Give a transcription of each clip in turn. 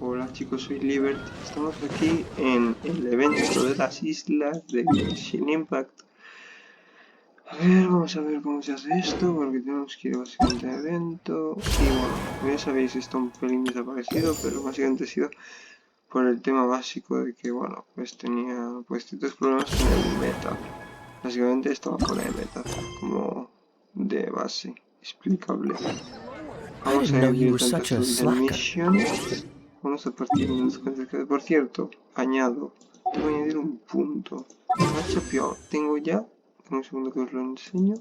Hola chicos, soy Liberty. Estamos aquí en el evento de las islas de Genshin Impact. A ver, vamos a ver cómo se hace esto, porque tenemos que ir básicamente al evento. Y bueno, ya sabéis, está un pelín desaparecido, pero básicamente ha sido por el tema básico de que, bueno, pues tenía ciertos problemas con el meta. Básicamente estaba fuera de meta, como de base, explicable. Vamos a ir directamente a Student Mission. Vamos a partir unos cuantos. Por cierto, añado. Tengo que añadir un punto. Macho, tengo ya. Un segundo que os lo enseño.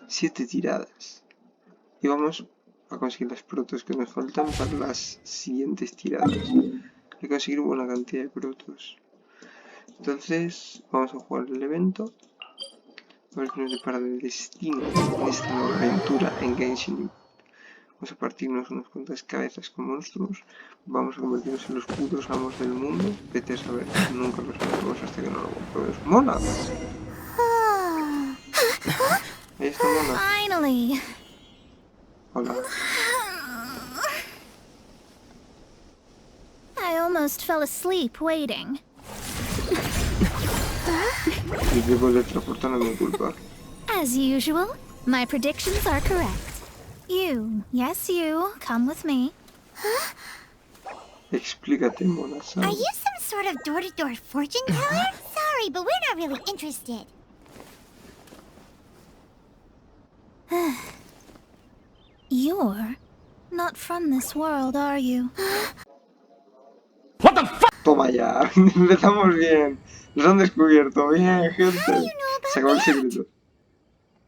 7 tiradas. Y vamos a conseguir las protos que nos faltan para las siguientes tiradas. Hay que conseguir buena cantidad de protos. Entonces, vamos a jugar el evento. A ver qué nos depara el destino en esta nueva aventura en Genshin. Vamos a partirnos unas cuantas cabezas con monstruos. Vamos a convertirnos en los putos amos del mundo. Vete a saber, nunca lo sabremos hasta que no lo comprobemos. ¡Mona! Ahí está Mona. Finally. Hola. I almost fell asleep waiting. El tipo de transportar no es mi culpa. As usual, my predictions are correct. You, yes you, come with me. Explícate, Mona. ¿Sabes? Are you some sort of door-to-door fortune teller? Sorry, but we're not really interested. You're not from this world, are you? What the fuck? Toma ya. Empezamos bien. Nos han descubierto. Bien, gente. How do you know about Se acabó el that? secreto.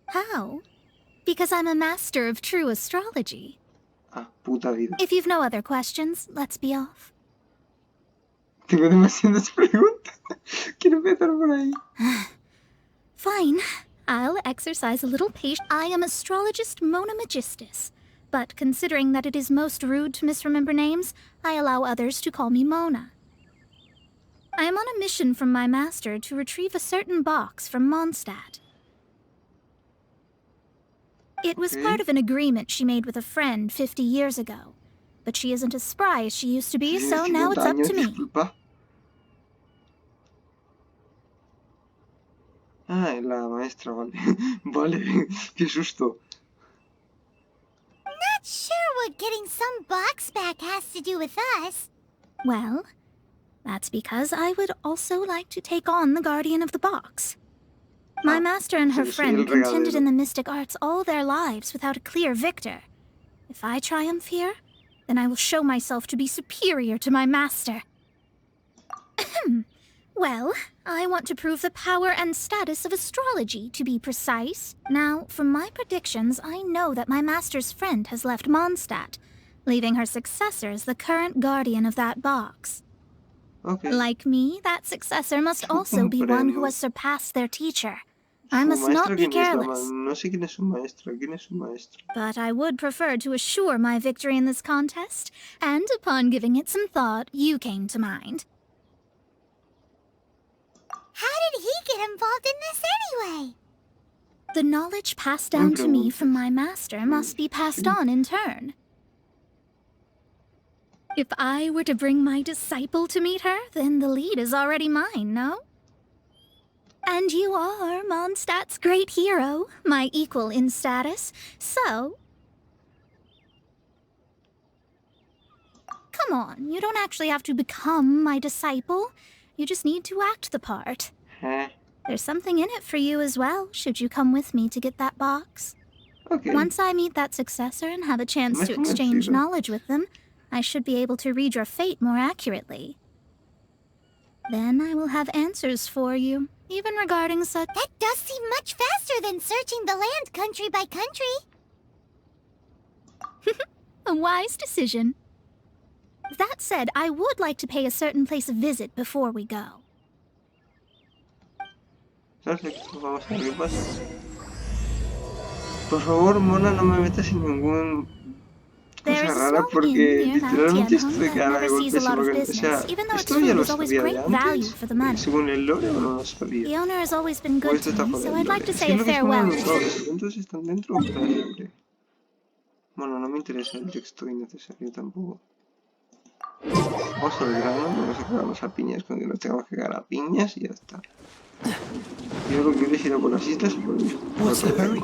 How? Because I'm a master of true astrology. Ah, puta vida. If you've no other questions, let's be off. Tengo demasiadas preguntas. Quiero empezar por ahí. Fine. I'll exercise a little patience. I am astrologist Mona Magistus. But considering that it is most rude to misremember names, I allow others to call me Mona. I am on a mission from my master to retrieve a certain box from Mondstadt. It was part of an agreement she made with a friend 50 years ago. But she isn't as spry as she used to be, so now it's up to me. Disculpa. Ah, la maestra, vale. Vale, qué susto. Not sure what getting some box back has to do with us. Well, that's because I would also like to take on the Guardian of the Box. My master and her friend contended in the mystic arts all their lives without a clear victor. If I triumph here, then I will show myself to be superior to my master. Well, I want to prove the power and status of astrology, to be precise. Now, from my predictions, I know that my master's friend has left Mondstadt, leaving her successor as the current guardian of that box. Okay. Like me, that successor must also be one who has surpassed their teacher. I must not be careless. No sé quién es su maestra. ¿Quién es su maestra? But I would prefer to assure my victory in this contest, and upon giving it some thought, you came to mind. How did he get involved in this anyway? The knowledge passed down to me from my master must be passed on in turn. If I were to bring my disciple to meet her, then the lead is already mine, no? And you are Mondstadt's great hero, my equal in status, so... Come on, you don't actually have to become my disciple. You just need to act the part. There's something in it for you as well, should you come with me to get that box. Okay. Once I meet that successor and have a chance to exchange knowledge with them, I should be able to read your fate more accurately. Then I will have answers for you, even regarding such... That does seem much faster than searching the land country by country. A wise decision. That said, I would like to pay a certain place a visit before we go. Perfecto, vamos a ver qué pasa. Por favor, Mona, no me metas en ningún cosa rara porque literalmente esto de que haga de golpes porque, o sea, esto ya lo sabía de antes, según el lore, o no lo sabía. The owner has always been O good esto to está me, por so el I'd lore. like to Es say que a es lo que farewell. ponen los dos, los eventos están dentro o fuera del lore. Bueno, no me interesa el texto innecesario tampoco. Vamos al grano, vamos a cagarnos a piñas cuando nos tengamos que cagar a piñas y ya está. Yo lo que quiero es ir a por las islas y por el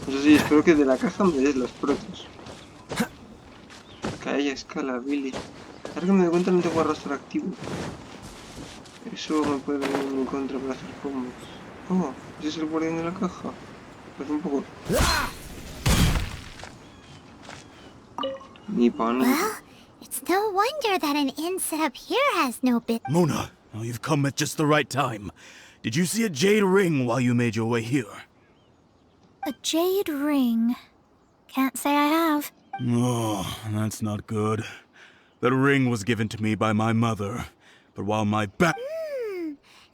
Eso sí, espero que de la caja me des las protos. Cae a escala, Billy. Ahora que me doy cuenta no tengo arrastre activo. Eso me puede venir en mi contra para hacer combos. Oh, ¿ese es el guardián de la caja? Parece un poco... Ni pan. Well, it's no wonder that an inn set up here has no bit. Mona, oh, you've come at just the right time. Did you see a jade ring while you made your way here? A jade ring. Can't say I have. Oh, that's not good. That ring was given to me by my mother, but while my back...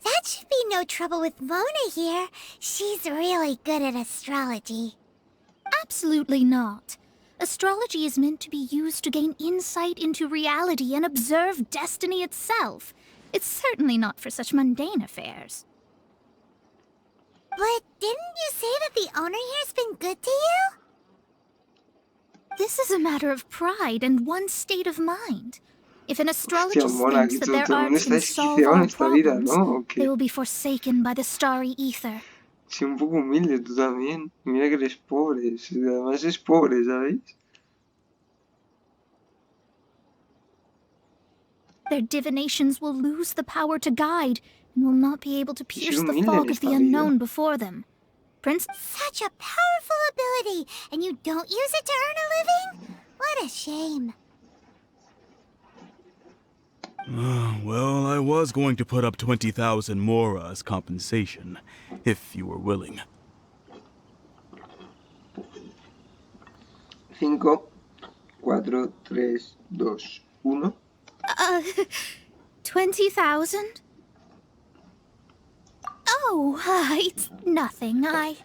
That should be no trouble with Mona here. She's really good at astrology. Absolutely not. Astrology is meant to be used to gain insight into reality and observe destiny itself. It's certainly not for such mundane affairs. But didn't you say that the owner here's been good to you? This is a matter of pride and one's state of mind. If an Hostia, astrologist Mona, thinks aquí that todo their el art mundo está can solve desquiciado en all esta vida, problems, ¿no? ¿O they qué? will be forsaken by the starry ether. Sí, un poco humilde tú también. Mira que eres pobre. Además es pobre, ¿sabéis? Their divinations will lose the power to guide and will not be able to pierce the humilde en fog of esta the vida. unknown before them. Prince... Such a powerful ability, and you don't use it to earn a living? What a shame. Well, I was going to put up 20,000 mora as compensation, if you were willing. 5, 4, 3, 2, 1. 20,000? Oh, it's nothing. I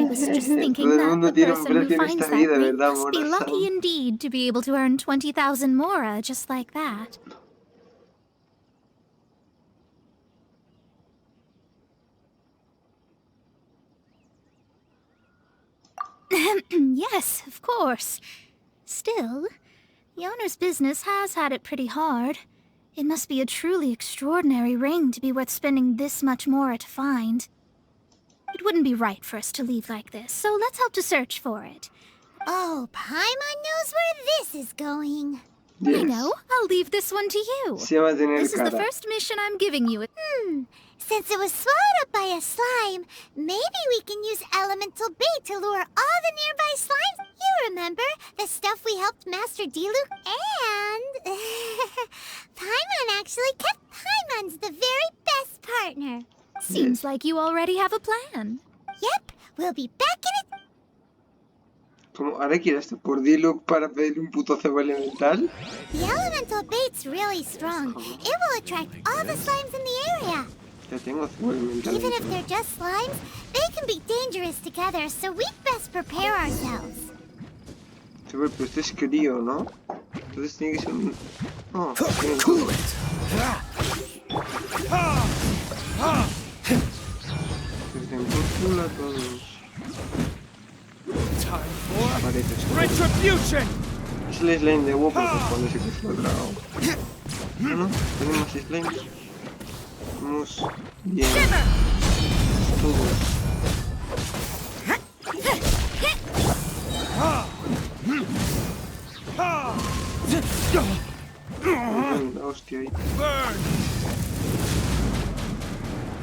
was just thinking Todo el that mundo the tiene un person who precio en finds esta that vida, ring ¿verdad, must be Mora-san? lucky indeed to be able to earn 20,000 mora just like that. Yes, of course. Still, the owner's business has had it pretty hard. It must be a truly extraordinary ring to be worth spending this much more to find. It wouldn't be right for us to leave like this, so let's help to search for it. Oh, Paimon knows where this is going. I know. I'll leave this one to you. Se va a tener This is the cara. first mission I'm giving you. Since it was swallowed up by a slime, maybe we can use elemental bait to lure all the nearby slimes. You remember, the stuff we helped Master Diluc and... Paimon actually kept Paimon's the very best partner. Seems like you already have a plan. Yep, we'll be back in it. Como ahora quiero esto por Diluc para pedirle un puto cebo elemental. The elemental bait's really strong. It will attract all the slimes in the area. Ya tengo cebo elemental. Even if they're just slimes, they can be dangerous together, so we'd best prepare ourselves. Pero este es crío, ¿no? Entonces tiene que ser un... Oh, Cool it! se encúpula todos. Time for Parece ser. retribution! Es el slime de huevo cuando se cruzó el dragón. No, no, tenemos slimes. Vamos bien. Todos. La hostia ahí.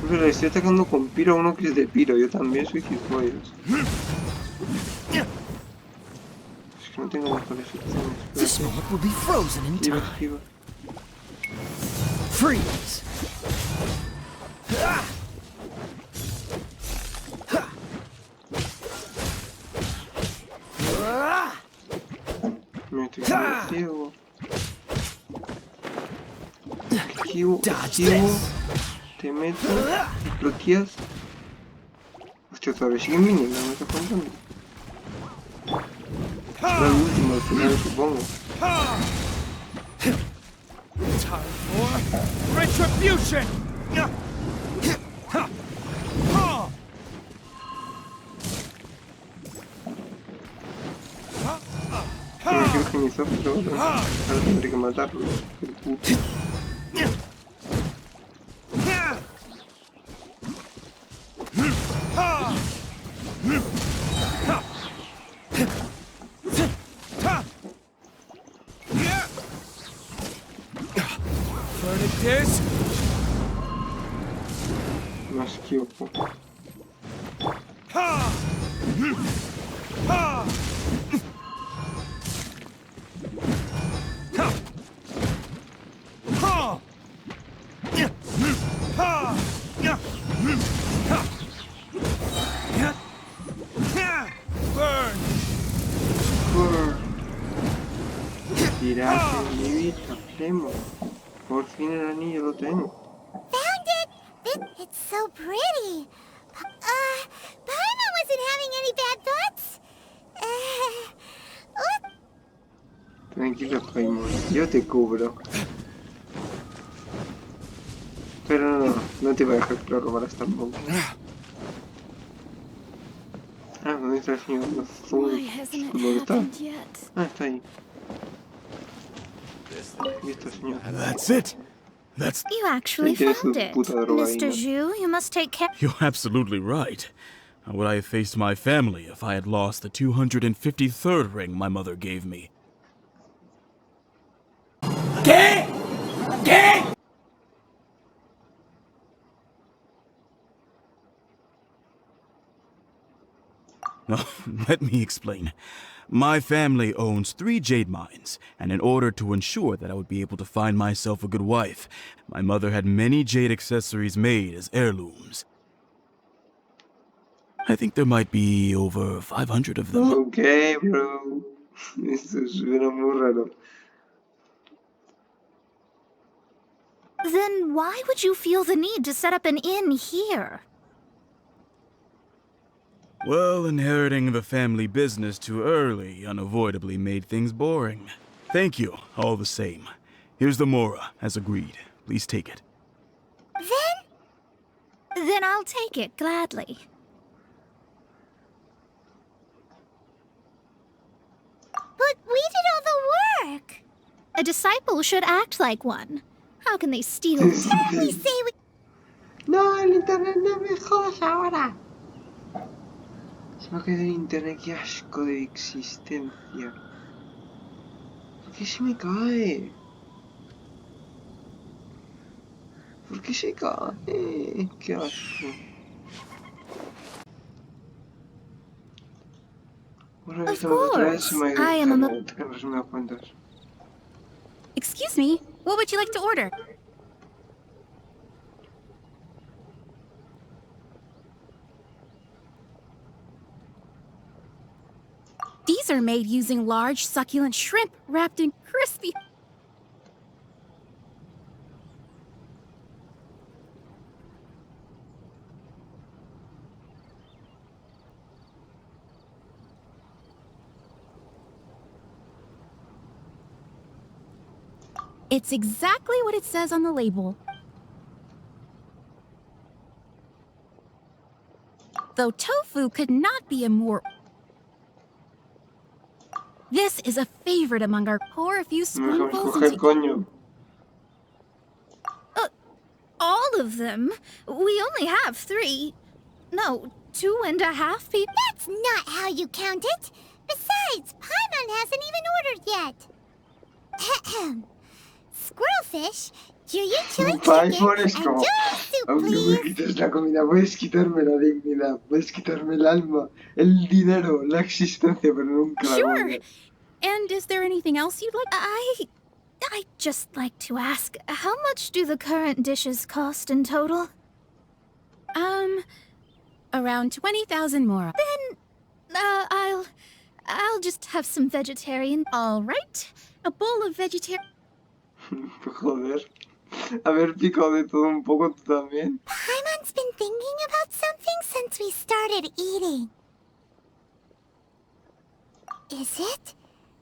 Pero le estoy atacando con piro a uno que es de piro. Yo también soy gilipollas. Es que no tengo mejores opciones. This mob will be frozen in Esquiva, time. esquiva. Freeze! Me estoy ciego. Esquivo, Dodge esquivo. this. Te meto. Bloqueas. Hostia, todavía siguen viniendo, me está contando. Será el último al final, supongo. Time for retribution! agonizó, pero bueno, ahora tendré que matarlo. El puto. No esquivo. Tirate, Libby, hablemos. Por fin el anillo lo tengo. Found it! It's so pretty. Paimon wasn't having any bad thoughts. What? Tranquilo, Paimon, yo te cubro. Pero no te iba a dejar que lo robaras tampoco. Ah, ¿dónde está el señor? Why hasn't it ¿Dónde está? happened yet? Ah, está ahí. Aquí está el señor. That's it. That's... You actually Sí, tienes found tu it. puta drogadina. Mr. Zhu, you must take care. You're absolutely right. How would I have faced my family if I had lost the 253rd ring my mother gave me? ¿Qué? ¿Qué? Oh, let me explain. My family owns 3 jade mines, and in order to ensure that I would be able to find myself a good wife, my mother had many jade accessories made as heirlooms. I think there might be over 500 of them. Ok, bro. Esto suena muy raro. Then why would you feel the need to set up an inn here? Well, inheriting the family business too early unavoidably made things boring. Thank you, all the same. Here's the mora, as agreed. Please take it. Then I'll take it gladly. But we did all the work. A disciple should act like one. How can they steal? We say we... No, el internet no me jodas ahora. Se me ha caído el internet, qué asco de existencia. ¿Por qué se me cae? ¿Por qué se cae? Qué asco. Bueno, Of esta vez otra vez se me ha ido course, I el am a internet, que no se me da cuenta. Excuse me, what would you like to order? These are made using large, succulent shrimp wrapped in crispy... It's exactly what it says on the label. Though tofu could not be a more... This is a favorite among our pour a few No me dejas spoonfuls coger, into... coño. All of them? We only have 3. No, 2.5 people. That's not how you count it. Besides, Paimon hasn't even ordered yet. Ahem. Squirrelfish, Juyu chili Bye, chicken, Forrest, and como, noodle soup, aunque me please. quites la comida, puedes quitarme la dignidad, puedes quitarme el alma, el dinero, la existencia, pero nunca la Sure. comida. And is there anything else you'd like? I'd just like to ask, how much do the current dishes cost in total? Around 20,000 more. I'll just have some vegetarian. All right. A bowl of vegetarian... Joder. Haber picado de todo un poco tú también. Paimon's been thinking about something since we started eating. Is it?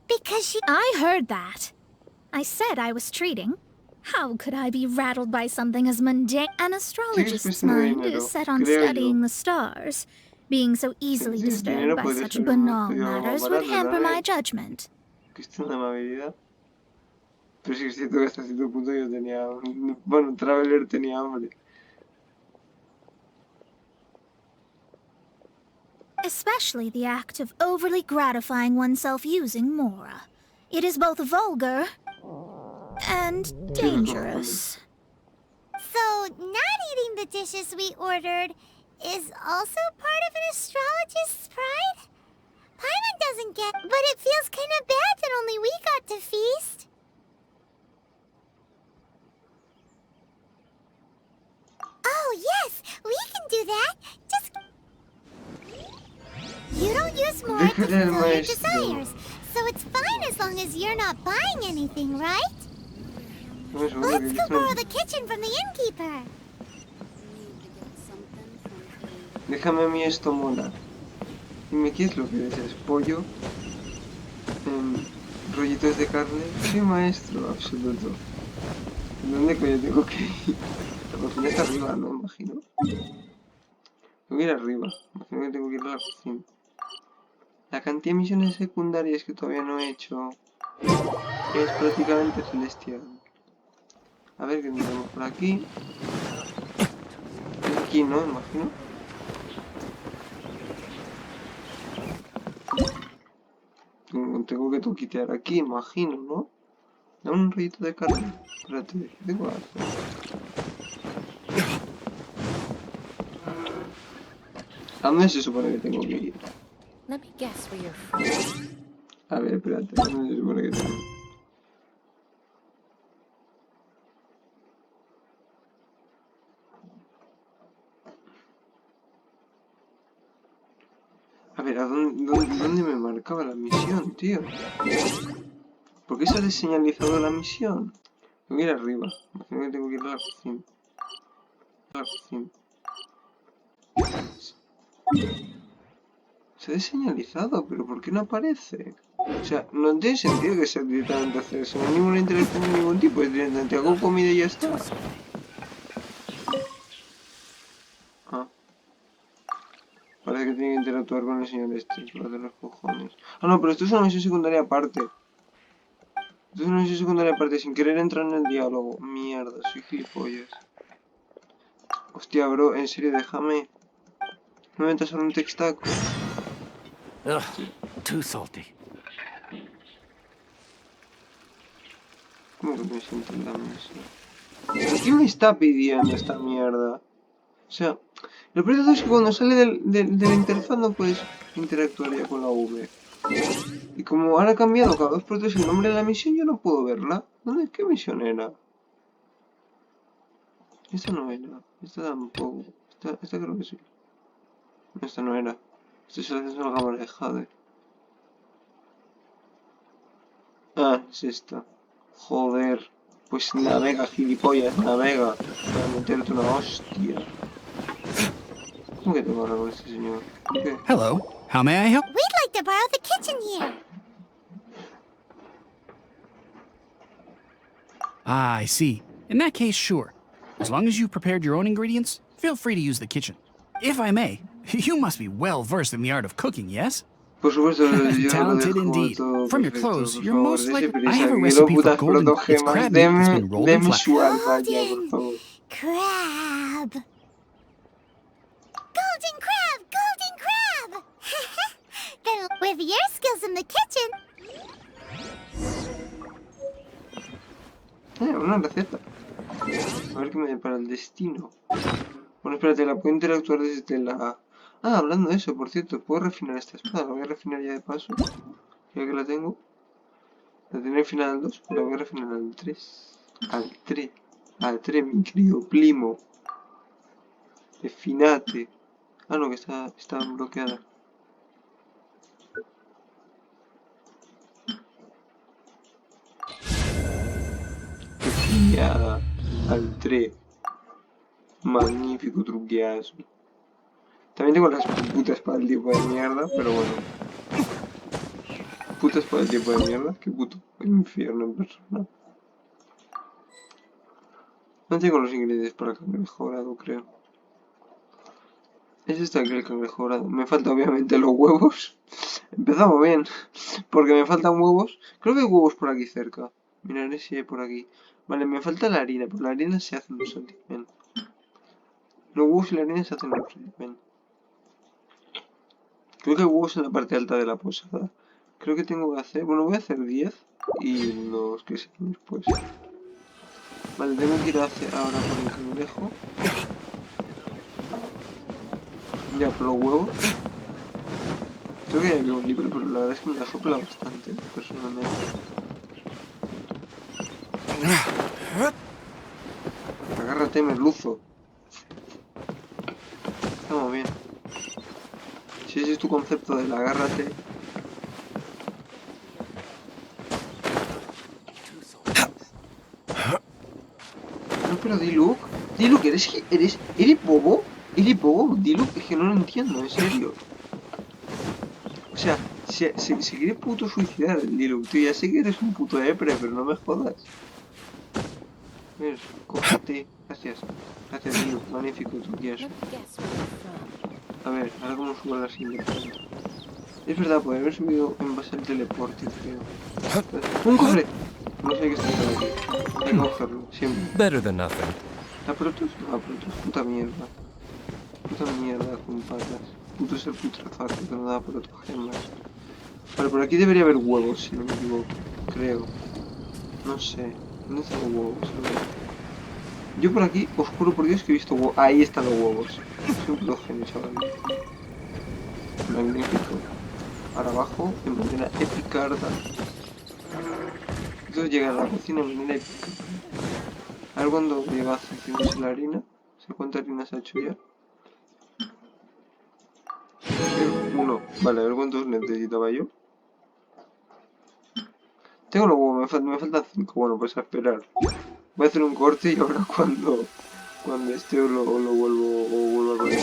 Because she... I heard that. I said I was treating. How could I be rattled by something as mundane? An astrologist's mind is set on studying the stars. Being so easily disturbed by such banal matters would hamper my judgment. Cuestión de amabilidad. Pero sí es cierto que hasta cierto punto yo tenía... Bueno, Traveler tenía hambre. Especially the act of overly gratifying oneself using Mora. It is both vulgar and ¿Qué me cojones? dangerous. So, not eating the dishes we ordered is also part of an astrologist's pride? Paimon doesn't get, but it feels kind of bad that only we got to feast. Oh, yes, we can do that. Just... You don't use more to Déjale al fulfill your maestro. desires, so it's fine as long as you're not buying anything, right? No, seguro que Let's go aquí borrow están. the kitchen from the innkeeper. Déjame a mí esto, Mona. Dime qué es lo que deseas. ¿Pollo? ¿Rollitos de carne? Sí, maestro, absoluto. ¿Dónde coño tengo que ir? La cocina está arriba, ¿no? Imagino. Tengo que ir arriba. Imagino que tengo que ir a la cocina. La cantidad de misiones secundarias que todavía no he hecho es prácticamente celestial. A ver, ¿qué tenemos por aquí? Es aquí, ¿no? Imagino. Tengo que toquitear aquí, imagino, ¿no? Dame un rollito de carne. Espérate, ¿qué tengo que hacer? ¿A dónde se supone que tengo que ir? Let me guess where you're from. A ver, espérate, ¿a dónde se supone que tengo que ir? A ver, ¿dónde me marcaba la misión, tío? ¿Por qué se ha deseñalizado la misión? Tengo que ir arriba. Imagino que tengo que ir a la cocina. A la cocina. Se ha deseñalizado, pero ¿por qué no aparece? O sea, no tiene sentido que sea directamente hacer eso. No hay ninguna interacción de ningún tipo. Es directamente hago comida y ya está. Ah. Parece que tiene que interactuar con el señor este. Por de los cojones. Ah, no, pero esto es una misión secundaria aparte. Esto es una misión secundaria aparte, sin querer entrar en el diálogo. Mierda, soy gilipollas. Hostia, bro, en serio, déjame. No me metas solo un textaco. Ugh, too salty. ¿Cómo que me siento en la mesa? ¿Pero qué me está pidiendo esta mierda? O sea, lo peor de todo es que cuando sale de la interfaz no puedes interactuar ya con la V. Y como ahora ha cambiado cada 2x3 el nombre de la misión, yo no puedo verla. ¿Dónde? ¿Qué misión era? Esta no era. Esta tampoco. Esta creo que sí. Esta no era. Esto es el acceso a la cámara de Jade. Ah, es esta. Joder. Pues navega, gilipollas, navega. Para meterte una hostia. ¿Cómo que tengo que hablar con este señor? ¿Qué? Hello. How may I help? We'd like to borrow the kitchen here. Ah, I see. In that case, sure. As long as you prepared your own ingredients, feel free to use the kitchen. If I may, you must be well versed in the art of cooking, yes? Por supuesto, yo lo Talented dejo indeed. todo From your perfecto, clothes, por you're favor, most dése likely. I prisa. have a Quiero recipe for putas golden. It's protogemas. crab meat that's been rolled in Deme flour. su alma ya, por favor. Crab. Golden crab! Golden crab! Then with your skills in the kitchen... Una receta. A ver qué me depara el destino. Bueno, espérate, la puedo interactuar desde la... Ah, hablando de eso, por cierto, ¿puedo refinar esta espada? La voy a refinar ya de paso. Ya que la tengo. La tenía refinada al 2, pero la voy a refinar al 3. Al 3. Al 3, mi querido primo. Refinate. Ah, no, que está bloqueada. Refinada. Al 3. Magnífico truqueazo. También tengo las putas para el tiempo de mierda, pero bueno. Putas para el tiempo de mierda, qué puto infierno en persona. No tengo los ingredientes para el cangrejo dorado, creo. Es este aquí el cangrejo dorado. Me falta obviamente los huevos. Empezamos bien, porque me faltan huevos. Creo que hay huevos por aquí cerca. Miraré si hay por aquí. Vale, me falta la harina, pero la harina se hace un salty. Ven. Los huevos y la harina se hacen un salty. Ven. Creo que hay huevos en la parte alta de la posada. Creo que tengo que hacer... Bueno, voy a hacer 10 y los que siguen después. Vale, tengo que ir ahora por el cangrejo. Ya, por los huevos. Creo que hay algo libre, pero la verdad es que me la sopla bastante, personalmente. Agárrate, merluzo. Estamos bien. Si ese es tu concepto del agárrate. No, pero Diluc, ¿eres bobo? ¿Eres bobo? Diluc, es que no lo entiendo, en serio. O sea, se quiere puto suicidar el Diluc, tío. Ya sé que eres un puto epre, pero no me jodas. Ver, cógete. Gracias. Gracias, Diluc. Magnífico, tú quieres. Let me guess where you're from. A ver, ahora cómo subo a la siguiente planta. Es verdad, podría haber subido en base al teleporte, creo. ¡Un cofre! No sé qué está por aquí. Hay que cogerlo, siempre. Better than nothing. ¿La Protoss? No, la Protoss. Puta mierda. Puta mierda con patas. Puto es el putrefacto que no da protogemas. Vale, por aquí debería haber huevos, si no me equivoco. Creo. No sé. ¿Dónde están los huevos? A ver. Yo por aquí, os juro por Dios que he visto huevos. Ahí están los huevos. Soy un puto genio, chaval. Magnífico. Ahora abajo, de manera epicarda. Entonces llega a la cocina de manera épica. A ver cuando llega haciéndose la harina. ¿Se cuánta harina se ha hecho ya? Uno. Vale, a ver cuántos necesitaba yo. Tengo los huevos, me faltan 5. Bueno, pues a esperar. Voy a hacer un corte y ahora cuando esté lo vuelvo a poner.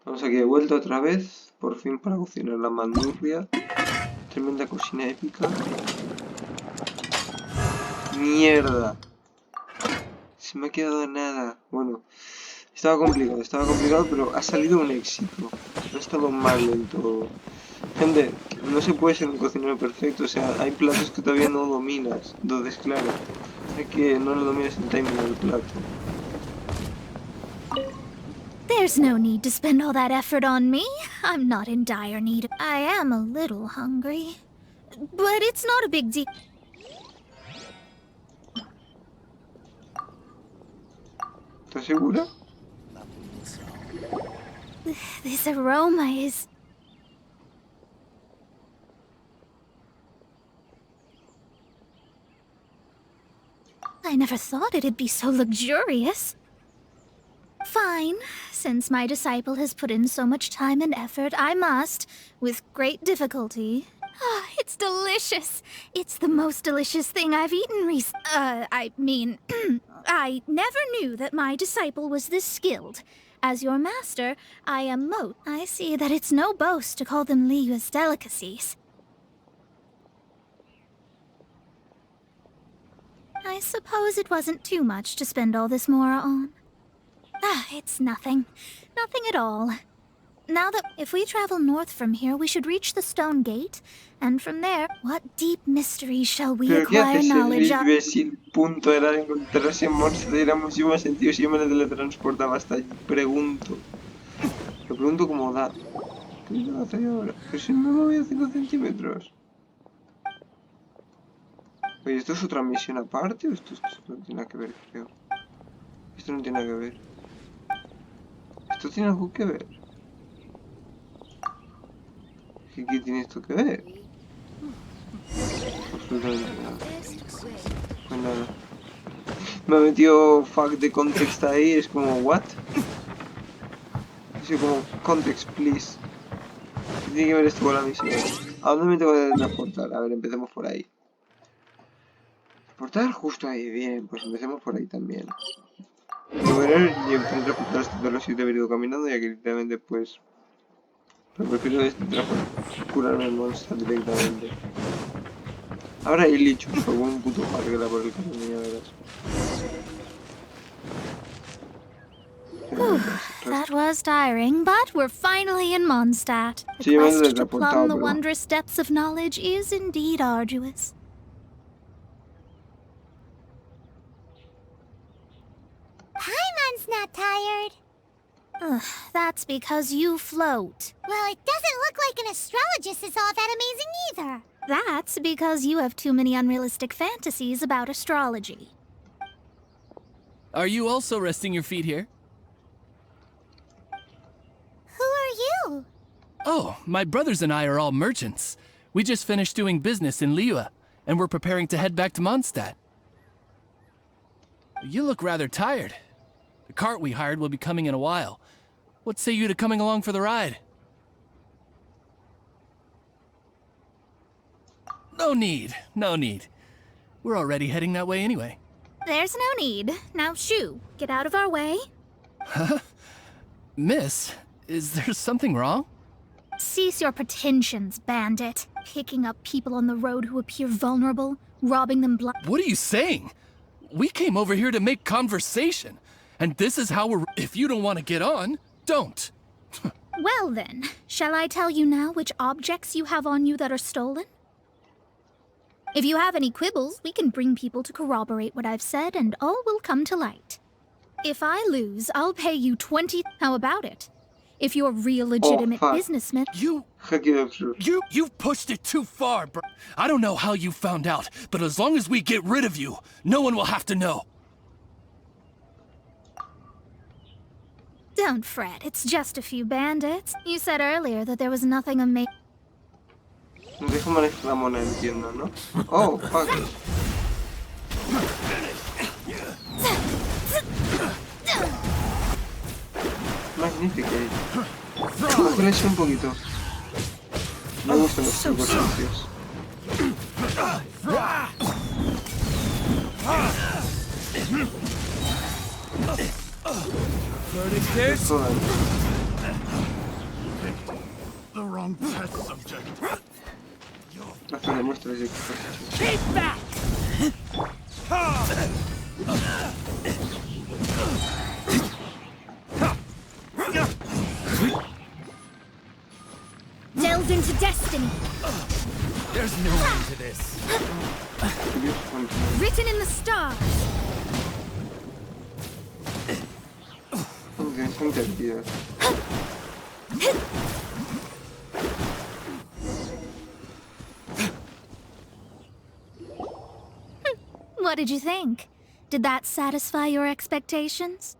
Vamos aquí de vuelta otra vez. Por fin para cocinar la mandurria. Tremenda cocina épica. ¡Mierda! Se me ha quedado nada. Bueno, estaba complicado, pero ha salido un éxito. No ha estado mal del todo. Gente, no se puede ser un cocinero perfecto, o sea, hay platos que todavía no dominas. Entonces, claro, hay que no lo domines el timing del plato. There's no need to spend all that effort on me. I'm not in dire need. I am a little hungry. But it's not a big deal. ¿Estás segura? This aroma is... I never thought it'd be so luxurious. Fine. Since my disciple has put in so much time and effort, I must, with great difficulty. Ah, it's delicious. It's the most delicious thing I've eaten I mean, I never knew that my disciple was this skilled. As your master, I am I see that it's no boast to call them Liyue's delicacies. I suppose it wasn't too much to spend all this mora on. Ah, it's nothing. Nothing at all. Now that if we travel north from here, we should reach the stone gate, and from there, what deep mysteries shall we ¿Pero qué acquire haces en knowledge of? Liyue si el punto era encontrarse en Morse? Tendría mucho más sentido si yo me teletransportaba hasta allí. Pregunto. Lo pregunto como da. ¿Qué lo hace ahora? Pero si no me voy a 5 centímetros. Oye, ¿esto es otra misión aparte o esto no tiene nada que ver, creo? Esto no tiene nada que ver. ¿Esto tiene algo que ver? ¿Qué tiene esto que ver? Absolutamente nada. Pues nada. Me ha metido fact de context ahí, es como, ¿what? Así como, context, please. ¿Qué tiene que ver esto con la misión? ¿A dónde me tengo que transportar? A ver, empecemos por ahí. Transportar justo ahí, bien, pues empecemos por ahí también. No voy a ver ni transportar hasta todos los sitios he venido caminando, ya que literalmente pues... Pero prefiero curarme el monster directamente. Ahora hay lichos, como un puto parguela por el camino, ya verás. Bueno, That was tiring, but we're finally in Mondstadt. The Sí, me he quest to teleportado, plumb the pero... wondrous depths of knowledge is indeed arduous. Paimon's not tired. Ugh, that's because you float. Well, it doesn't look like an astrologist is all that amazing either. That's because you have too many unrealistic fantasies about astrology. Are you also resting your feet here? Who are you? Oh, my brothers and I are all merchants. We just finished doing business in Liyue, and we're preparing to head back to Mondstadt. You look rather tired. The cart we hired will be coming in a while. What say you to coming along for the ride? No need, no need. We're already heading that way anyway. There's no need. Now shoo, get out of our way. Huh? Miss, is there something wrong? Cease your pretensions, bandit. Picking up people on the road who appear vulnerable, robbing them What are you saying? We came over here to make conversation. And this is how we're... If you don't want to get on, don't. Well then, shall I tell you now which objects you have on you that are stolen? If you have any quibbles, we can bring people to corroborate what I've said and all will come to light. If I lose, I'll pay you 20... How about it? If you're real legitimate fuck. businessmen... You've pushed it too far, bro. I don't know how you found out, but as long as we get rid of you, no one will have to know. Don't fret, it's just a few bandits. You said earlier that there was nothing amazing. No dejo manejar la mona, entiendo, ¿no? Oh, fuck. Magnífico. Bájales un poquito. Me gustan los trucos sucios. Jodan. The wrong test subject. Hazle muestras de Keep back! Delved into destiny, There's no end to this. written in the stars. Interesante habilidad. What did you think? Did that satisfy your expectations?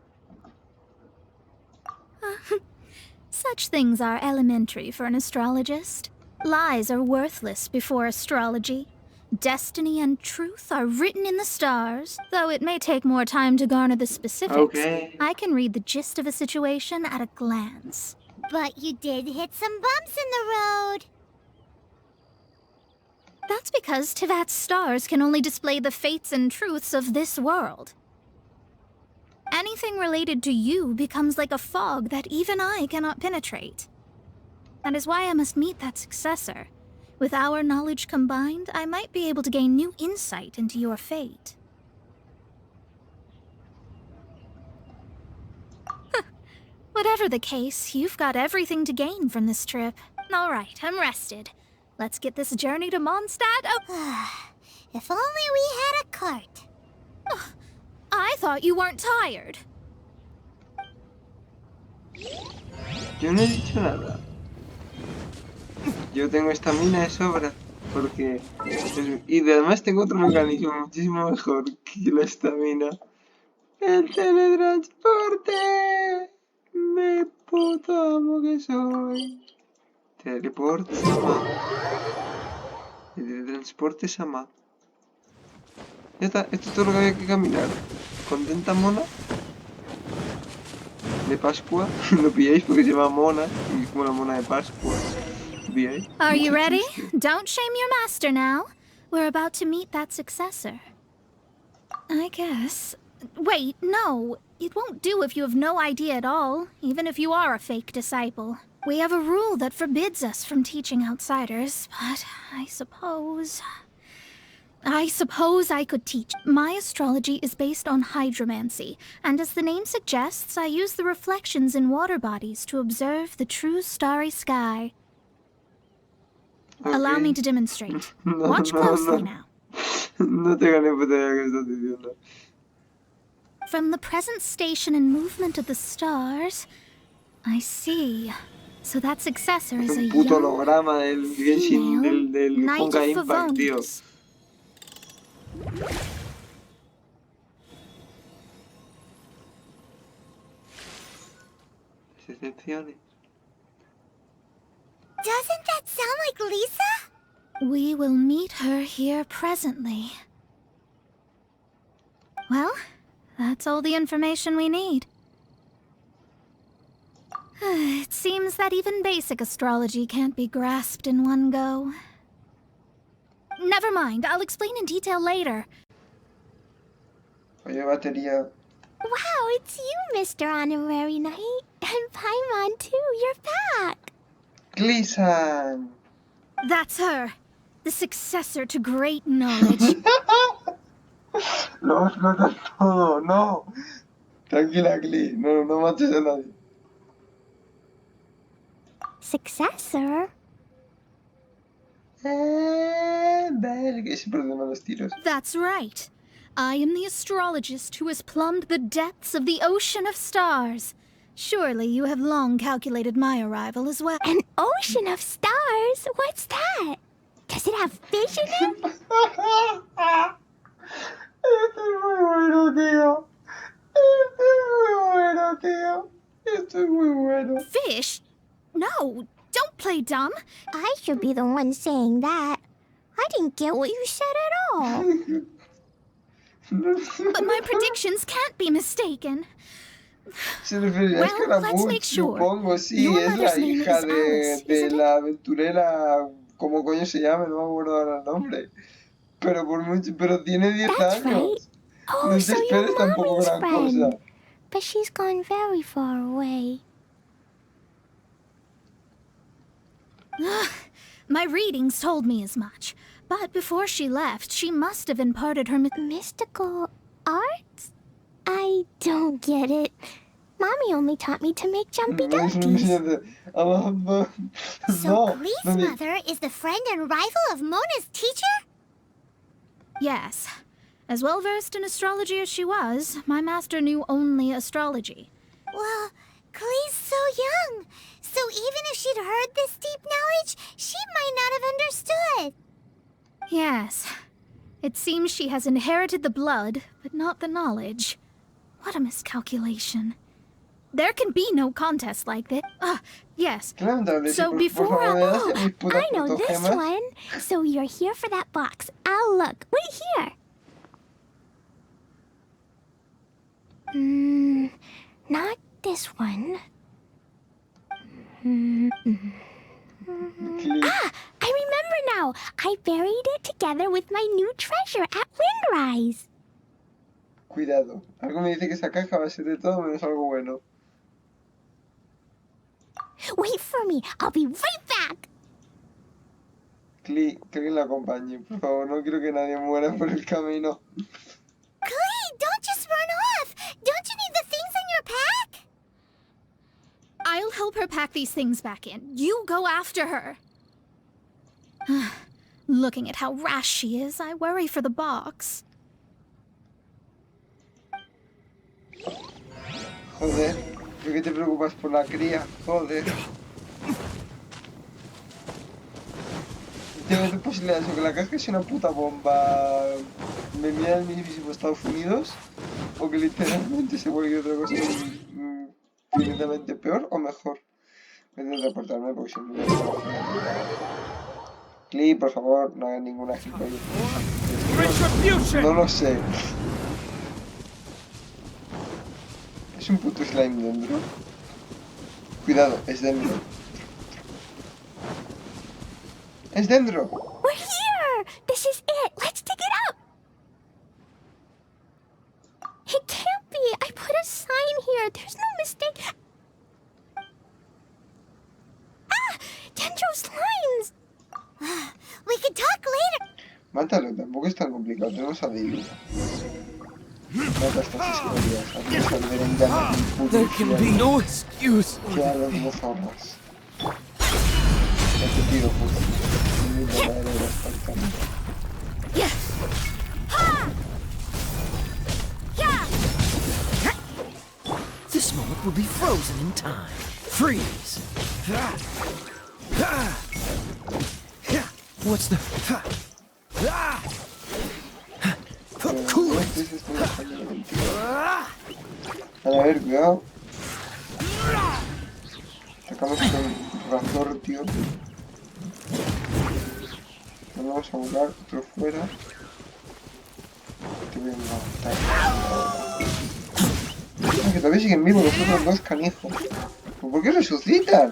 Such things are elementary for an astrologist. Lies are worthless before astrology. Destiny and truth are written in the stars. Though it may take more time to garner the specifics, Okay. I can read the gist of a situation at a glance. But you did hit some bumps in the road. That's because Tivat's stars can only display the fates and truths of this world. Anything related to you becomes like a fog that even I cannot penetrate. That is why I must meet that successor. With our knowledge combined, I might be able to gain new insight into your fate. Whatever the case, you've got everything to gain from this trip. All right, I'm rested. Let's get this journey to Mondstadt. Oh, If only we had a cart. I thought you weren't tired. Yo no he dicho nada. Yo tengo estamina de sobra. Porque... Y además tengo otro mecanismo muchísimo mejor que la estamina. ¡El teletransporte! ¡Me puto amo que soy! Teleporte sama. El teletransporte sama. Ya está, esto es todo lo que había que caminar. ¿Contenta mona? De Pascua. Lo pilláis porque se llama mona. Y es como la mona de Pascua. ¿Lo pilláis? Are you ready? Don't shame your master now. We're about to meet that successor. I guess. Wait, no. It won't do if you have no idea at all, even if you are a fake disciple. We have a rule that forbids us from teaching outsiders, but I suppose... I suppose I could teach. My astrology is based on hydromancy, and as the name suggests, I use the reflections in water bodies to observe the true starry sky. Allow me to demonstrate. Watch closely now. No tengo ni puta idea de qué estás diciendo. From the present station and movement of the stars, I see. So that successor is a Un puto young, holograma del Genshin female del Knight Honka of Impact, tío. Favonius. Excepciones. Doesn't that sound like Lisa? We will meet her here presently. Well, that's all the information we need. It seems that even basic astrology can't be grasped in one go. Never mind, I'll explain in detail later. Oye, batería. Wow, it's you, Mr. Honorary Knight. And Paimon, too. You're back. Glisan. That's her. The successor to great knowledge. Lo vas a contar todo, no. Tranquila, Gli. No mates a nadie. Successor? Que siempre de malos tiros. That's right. I am the astrologist who has plumbed the depths of the ocean of stars. Surely you have long calculated my arrival as well. An ocean of stars? What's that? Does it have fish in it? Esto es muy bueno, tío. Esto es muy bueno, tío. Esto es muy bueno. Fish? No, don't play dumb. I should be the one saying that. I didn't get what you said at all. But my predictions can't be mistaken. Se referirá a Well, let's Scaramouche, make sure. supongo, sí, Your es la mother's name hija is Alice, de isn't it? la aventurera, ¿cómo coño se llama? No me acuerdo ahora el nombre. Pero tiene 10 That's años. right. Oh, No te so esperes you're tampoco Mommy's gran friend. cosa. But she's gone very far away. My readings told me as much. But before she left, she must have imparted her Mystical arts? I don't get it. Mommy only taught me to make jumpy donkeys. So Glee's mother is the friend and rival of Mona's teacher? Yes. As well versed in astrology as she was, my master knew only astrology. Well, Glee's so young. So even if she'd heard this deep knowledge, she might not have understood. Yes. It seems she has inherited the blood, but not the knowledge. What a miscalculation. There can be no contest like this. Yes. So before I know this one. So you're here for that box. I'll look. Wait here. Not this one. Ah, I remember now. I buried it together with my new treasure at Windrise. Cuidado. Algo me dice que esa caja va a ser de todo menos algo bueno. Wait for me. I'll be right back. Clee, que alguien la acompañe. Por favor, no quiero que nadie muera por el camino. Clee, don't just run off. Don't you need the things in your pack? I'll help her pack these things back in. You go after her. Looking at how rash she is, I worry for the box. Joder, ¿por qué te preocupas por la cría? Joder. Tiene posibilidades de que la caja sea una puta bomba. Me mira el mismísimo Estados Unidos. O que literalmente se vuelve otra cosa infinitamente peor o mejor. Me tengo que reportarme porque si no... Clee, por favor, no hagas ninguna gilipollas. No lo sé. ¿Es un puto slime dentro? Cuidado, es dentro. ¡Es dentro! We're here! This is it! Let's dig it up! It can't be! I put a sign here! There's no mistake! Ah! Dendro slimes! We can talk later! Mátalo, tampoco es tan complicado. Tenemos a Dilu. Mata estas escorias antes de arder en llamas del puto There can be infierno. no excuse for Que arde delay. como zorras. Ya te tiro, puto. Mi verdadero era espartano. This moment will be frozen in time. Freeze. What's the... Coolant. A ver, cuidado. Sacamos con razor, tío. Nos vamos a volar, otro fuera. Te voy a matar. Ah, que todavía siguen vivos los otros dos canijos. ¿Por qué resucitan?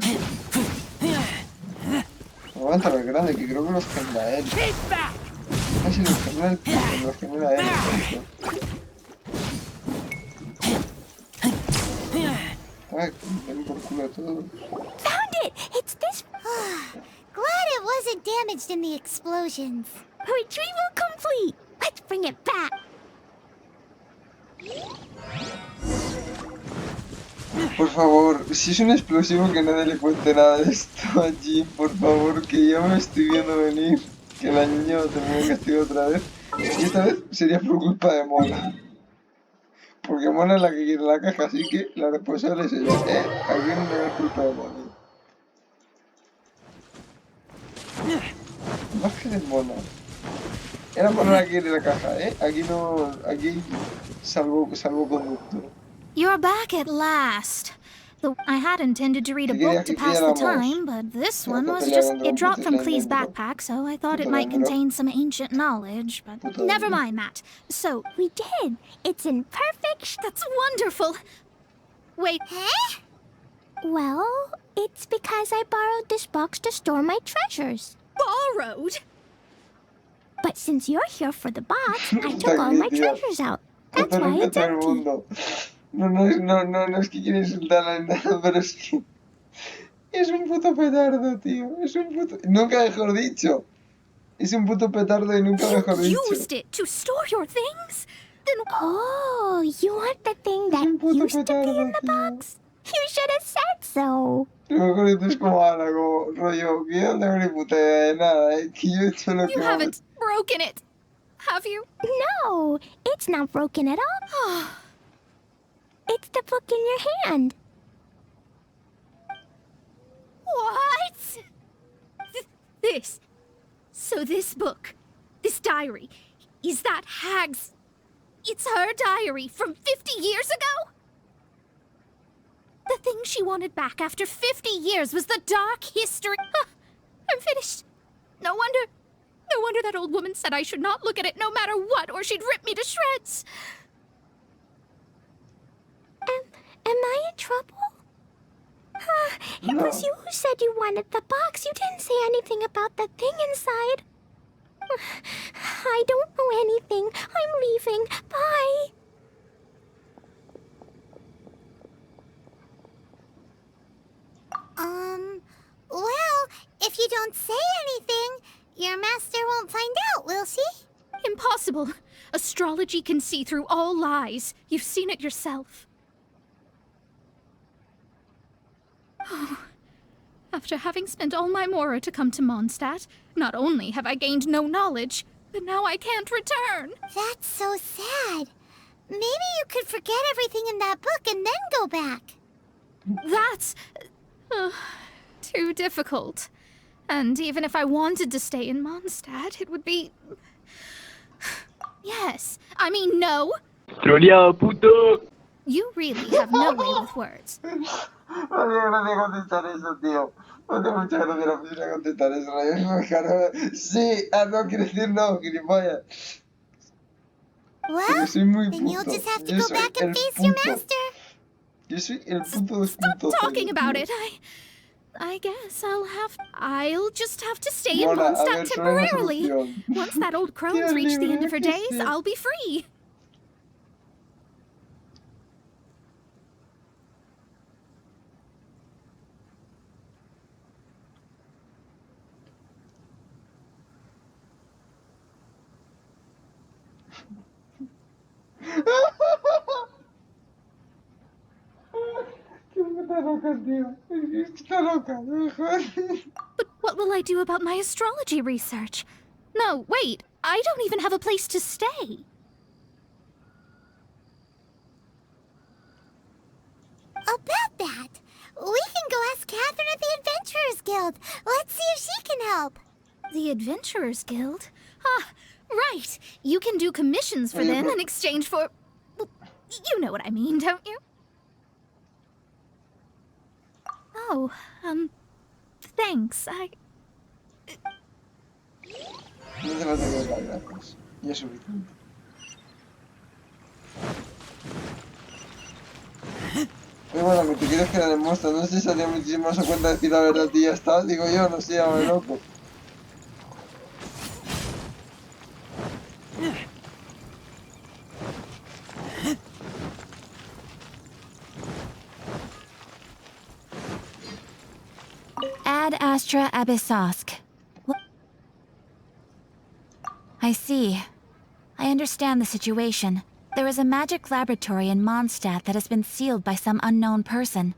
Aguanta el grande, que creo que los genera él. Ah, sí, los genera él. Ay, ven por culo a todos. Found it! It's this... Glad it wasn't damaged in the explosions. Retrieval complete! Let's bring it back! Por favor, si es un explosivo que nadie le cuente nada de esto allí, por favor, que ya me lo estoy viendo venir. Que la niña va a tener que castigo otra vez. Y esta vez sería por culpa de Mona. Porque Mona es la que quiere la caja, así que la responsable es ella. Aquí no es culpa de Mona. Más que de Mona. Era Mona la que quiere la caja, Aquí no... Aquí salvo conducto. You're back at last. I had intended to read a book to pass the time, but this one was just... It dropped from Clee's backpack, so I thought it might contain some ancient knowledge, but never mind that. So, We did! It's in perfect that's wonderful. Wait, Huh? Well, it's because I borrowed this box to store my treasures. borrowed? But since you're here for the box, I took all my treasures out. That's why it's empty. No es que quiera insultarla ni nada, pero es que... Es un puto petardo, tío. Es un puto... Nunca mejor dicho. Es un puto petardo y nunca mejor You dicho. used it to store your things? Then Oh, you want the thing that un puto used to be in the petardo, tío. box? You should have said so. Lo mejor dicho es como Ana, como rollo. Que yo no tengo ni puta idea de nada, Que yo he hecho lo que you me... haven't broken it, have you? No, it's not broken at all. It's the book in your hand. What? This. So this book, this diary, is that Hag's... It's her diary from 50 years ago? The thing she wanted back after 50 years was the dark history... I'm finished. No wonder that old woman said I should not look at it no matter what, or she'd rip me to shreds. Am I in trouble? It was you who said you wanted the box. You didn't say anything about the thing inside. I don't know anything. I'm leaving. Bye. Well, if you don't say anything, your master won't find out, will she? Impossible. Astrology can see through all lies. You've seen it yourself. Oh. After having spent all my mora to come to Mondstadt, not only have I gained no knowledge, but now I can't return. That's so sad. Maybe you could forget everything in that book and then go back. That's... too difficult. And even if I wanted to stay in Mondstadt, it would be... Yes, I mean no. Troleado, puto. You really have no way with words. No tiene gracia contestar eso, tío. No tengo mucha gracia la oficina contestar eso. Sí, no, quiere decir no, gilipollas. Well, Porque soy muy then you'll puto. just have to Yo go soy back el and face your puto. master. Yo soy el puto Stop 2.0, talking about tío. it. I guess I'll just have to stay in Mona, a ver, Mondstadt solo una temporarily. solución. Once that old crone's Tío, reached the end of her libre, days, sí. I'll be free. loca, tío. Está loca, no me jodas. But what will I do about my astrology research? No, wait, I don't even have a place to stay. About that, we can go ask Catherine at the Adventurers Guild. Let's see if she can help. The Adventurers Guild? Ah, right. You can do commissions for them in exchange for... Well, you know what I mean, don't you? Oh, thanks. No te lo tengo que dar gracias. Y es suficiente. Pero bueno, que te quieres quedar en monstruo. No sé si salía muchísimo a cuenta de decir la verdad y ya está. Digo yo, no sé, llámame loco. Ad Astra Abyssosk. I see. I understand the situation. There is a magic laboratory in Mondstadt that has been sealed by some unknown person.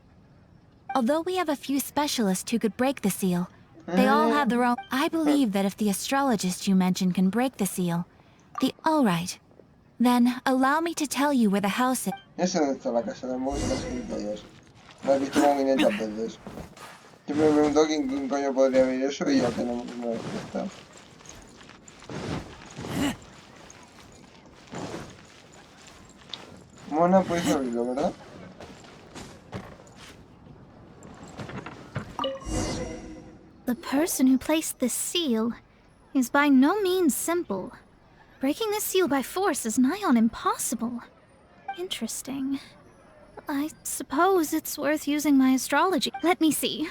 Although we have a few specialists who could break the seal, they all have their own... I believe that if the astrologist you mentioned can break the seal, All right. Then, allow me to tell you where the house is. Esa es está la casa de música escrita y eso. Lo has visto como 500 veces. Siempre me preguntó quién coño podría ver eso y ya tenemos una respuesta. Mona, puedes abrirlo, ¿verdad? The person who placed this seal is by no means simple. Breaking this seal by force is nigh on impossible. Interesting. I suppose it's worth using my astrology. Let me see.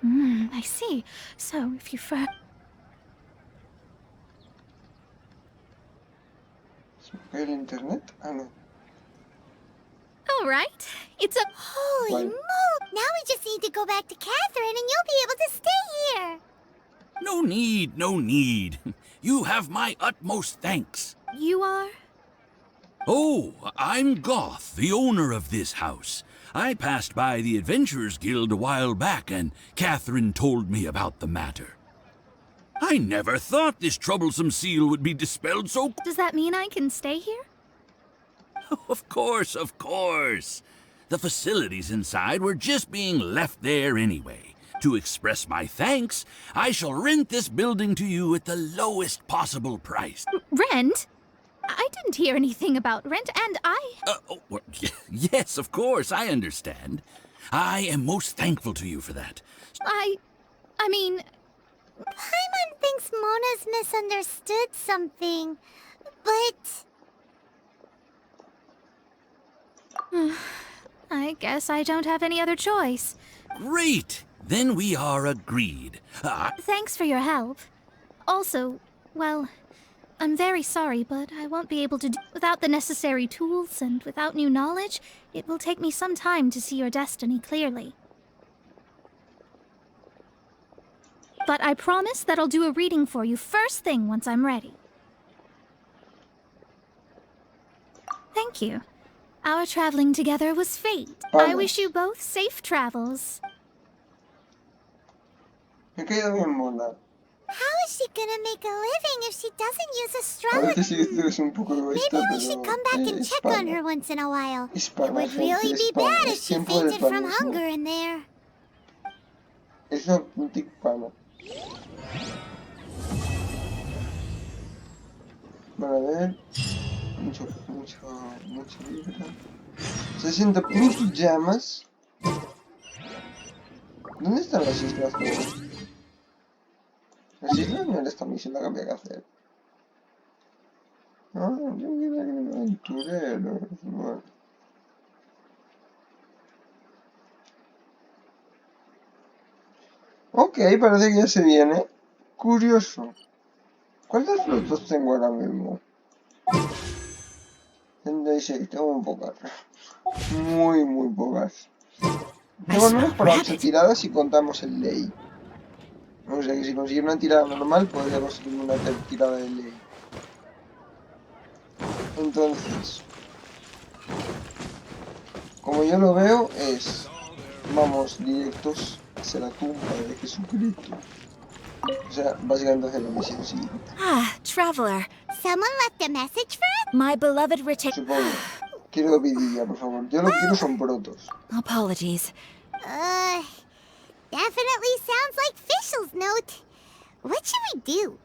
I see. So, if you ¿El internet? Ah, no. All right. It's a... Holy moly! Now we just need to go back to Catherine and you'll be able to stay here. No need, no need. You have my utmost thanks. You are? Oh, I'm Goth, the owner of this house. I passed by the Adventurers Guild a while back, and Catherine told me about the matter. I never thought this troublesome seal would be dispelled so... Does that mean I can stay here? Of course, of course. The facilities inside were just being left there anyway. To express my thanks, I shall rent this building to you at the lowest possible price. Rent? I didn't hear anything about rent, and Yes, of course, I understand. I am most thankful to you for that. I mean... Paimon thinks Mona's misunderstood something, but... I guess I don't have any other choice. Great! Then we are agreed. Thanks for your help. Also, well, I'm very sorry, but I won't be able to do... Without the necessary tools and without new knowledge, it will take me some time to see your destiny clearly. But I promise that I'll do a reading for you first thing once I'm ready. Thank you. Our traveling together was fate. I wish you both safe travels. How is she gonna make a living if she doesn't use astrology? Maybe we should come back and check on her once in a while. It would really be bad if she fainted from hunger in there. Es auténtico pana. Bueno, a ver. Mucho libro. 60.000 llamas. ¿Dónde están las islas? Las islas no era esta misión la que había que hacer. Ah, yo quiero que me aventurero. Bueno. Ok, parece que ya se viene. Curioso. ¿Cuántos frutos tengo ahora mismo? 36, tengo muy pocas. Muy pocas. Tengo al menos por 8 tiradas si contamos el ley. O sea que si consigo una tirada normal, podría conseguir una tirada de ley. Entonces, como yo lo veo, es vamos directos hacia la tumba de Jesucristo. O sea, básicamente hacer la misión siguiente. Ah, traveler. Someone left a message for us? My beloved Rita. Supongo. Quiero vidilla, por favor. Yo lo quiero son brotos. Apologies. Definitely sounds like Fischl's note. What should we do?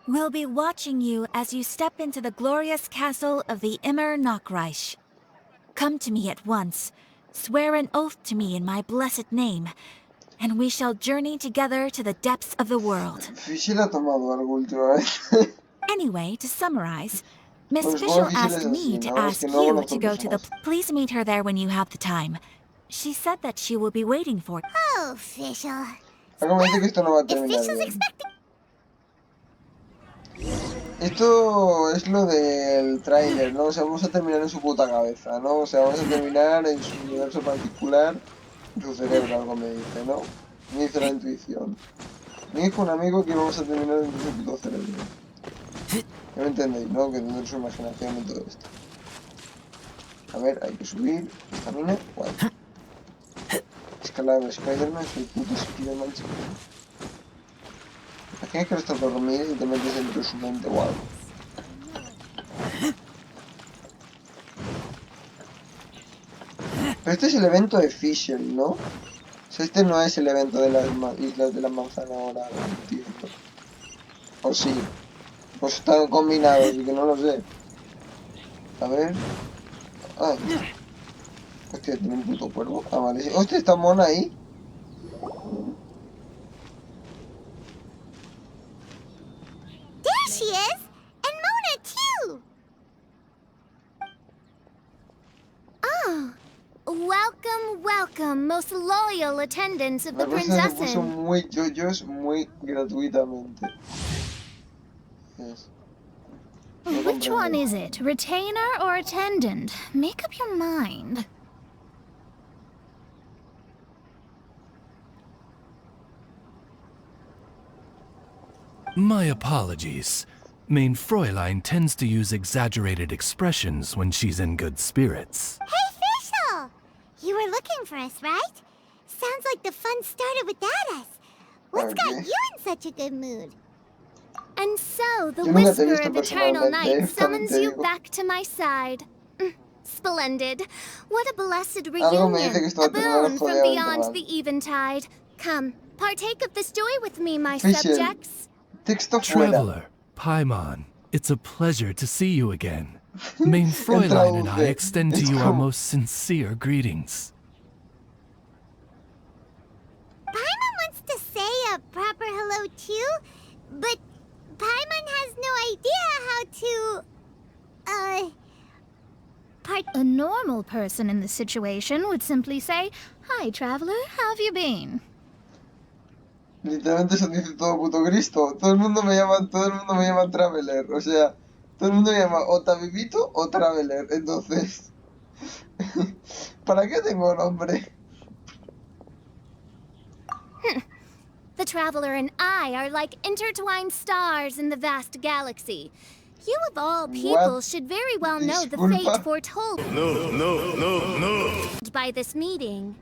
We'll be watching you as you step into the glorious castle of the Immer Knockreich. Come to me at once, swear an oath to me in my blessed name, and we shall journey together to the depths of the world. Fischl ha tomado algo últimamente. Anyway, to summarize, Miss Pues Fischl Fischl asked es me así, to ¿no? Es ask que no you conozco to go to the... personas. Please meet her there when you have the time. She said that she will be waiting for... Oh, Fischl. Algo me dice que esto no va a If terminar Fischl's bien. expecting... Esto es lo del tráiler, ¿no? O sea, vamos a terminar en su puta cabeza, ¿no? O sea, vamos a terminar en su universo particular, en su cerebro, algo me dice, ¿no? Me dice la intuición. Me dijo un amigo que íbamos a terminar en su puto cerebro. Ya me entendéis, ¿no? Que tendré su imaginación en todo esto. A ver, hay que subir. Estamina, guay. Escalar Spider-Man, soy puto Spider-Man, chico. Imaginas que no estás dormido y te metes dentro de su mente o algo. Pero este es el evento de Fischl, ¿no? O sea, este no es el evento de las islas de la manzana ahora, no entiendo. O sí. Pues están combinados, así que no lo sé. A ver. Ah. Hostia, tiene un puto cuervo. Ah, vale. Hostia, está Mona ahí. There she is! And Mona, too! Oh, welcome, welcome, most loyal attendants of the La cosa se puso Prinzessin. muy yoyos muy gratuitamente. Yes. No Which comprendo. one is it? Retainer or attendant? Make up your mind. My apologies. Mein Fräulein tends to use exaggerated expressions when she's in good spirits. Hey, Fischl! You were looking for us, right? Sounds like the fun started without us. What's got Okay. you in such a good mood? And so, the Yo nunca te he Whisper visto of Eternal personalmente, Night también summons te you digo. back to my side. Splendid. What a blessed Algo me dice reunion. que esto va A a terminar boon from jodidamente beyond mal. the eventide. Come, partake of this joy with me, my Fischl. subjects. Texto fuera. Traveler, Paimon, it's a pleasure to see you again. Mein Él Fräulein and I traduce. extend to Es you our como- most sincere greetings. Paimon wants to say a proper hello too, but Paimon has no idea how to... A normal person in this situation would simply say, "Hi, traveler, how have you been?" Literalmente eso dice todo puto Cristo. Todo el mundo me llama Traveler. O sea, todo el mundo me llama o Tabibito o Traveler. Entonces, ¿para qué tengo nombre? The traveler and I are like intertwined stars in the vast galaxy. You of all people What? should very well know the Disculpa. fate foretold by this meeting.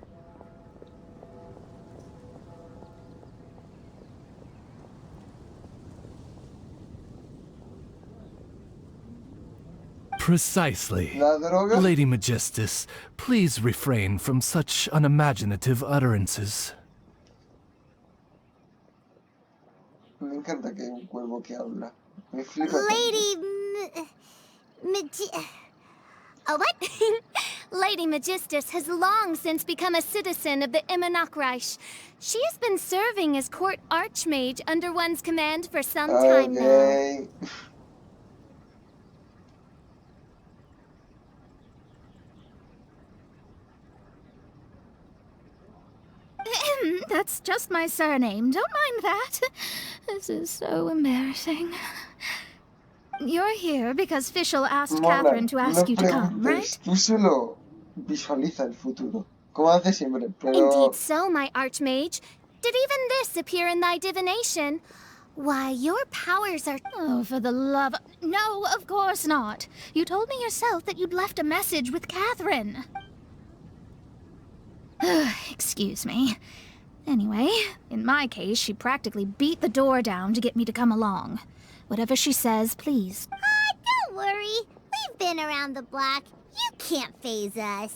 Precisely. La droga. Lady Magistus, please refrain from such unimaginative utterances. Me encanta que hay un cuervo que habla. Me flipa. What? Lady Magistus has long since become a citizen of the Immonokreich. She has been serving as court archmage under one's command for some time now. Okay. That's just my surname. Don't mind that. This is so embarrassing. You're here because Fischl asked Mona, Catherine to ask no you to come, right? preguntes. Tú solo visualiza el futuro. Como hace siempre, pero... Indeed so, my archmage. Did even this appear in thy divination? Why, your powers are... Oh, for the love... No, of course not. You told me yourself that you'd left a message with Catherine. Excuse me. Anyway, in my case, she practically beat the door down to get me to come along. Whatever she says, please. Don't worry. We've been around the block. You can't faze us.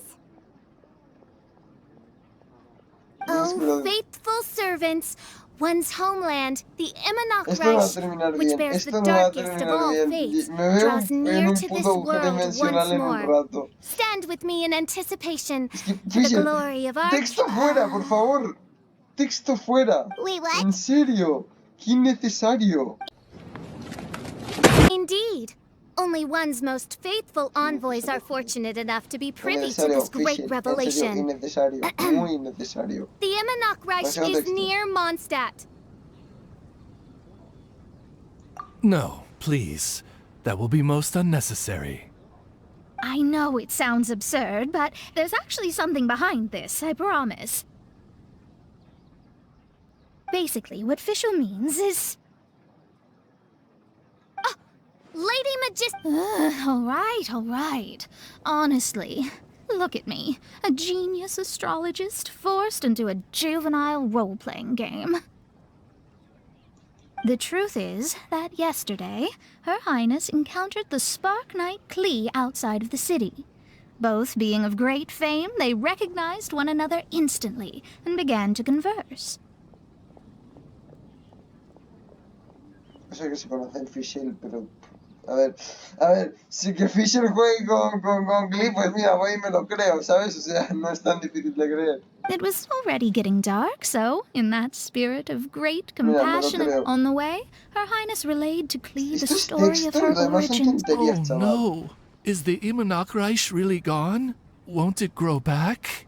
Oh, faithful servants, one's homeland, the Imanok Esto no va a Reich, terminar which bien. bears the Esto no va a darkest of terminar all bien. fates, Me veo draws en near un to this puto agujero world dimensional once en un more. rato. Stand with me in anticipation Es que, for the Fisher, glory of our... texto fuera, por favor. Texto fuera. Wait, what? En serio. Qué innecesario. Indeed. Only one's most faithful envoys are fortunate enough to be privy to this great Fisher. revelation. En serio, innecesario. Muy innecesario. The Imanok Reich Demasiado is texto. near Mondstadt. No, please. That will be most unnecessary. I know it sounds absurd, but there's actually something behind this, I promise. Basically, what Fischl means is... Lady Magist... all right. Honestly, look at me. A genius astrologist forced into a juvenile role-playing game. The truth is that yesterday, Her Highness encountered the Spark Knight Klee outside of the city. Both being of great fame, they recognized one another instantly and began to converse. O sea que se conocen Fisher, pero... A ver, si que Fisher juegue con Glee, pues mira, voy y me lo creo, ¿sabes? O sea, no es tan difícil de creer. It was already getting dark, so, in that spirit of great Mira, me lo compassion creo. on the way, Her Highness relayed to Klee the Esto es story of texto y her lo demás son origins. tonterías, Oh chaval. no! Is the Imanok Reich really gone? Won't it grow back?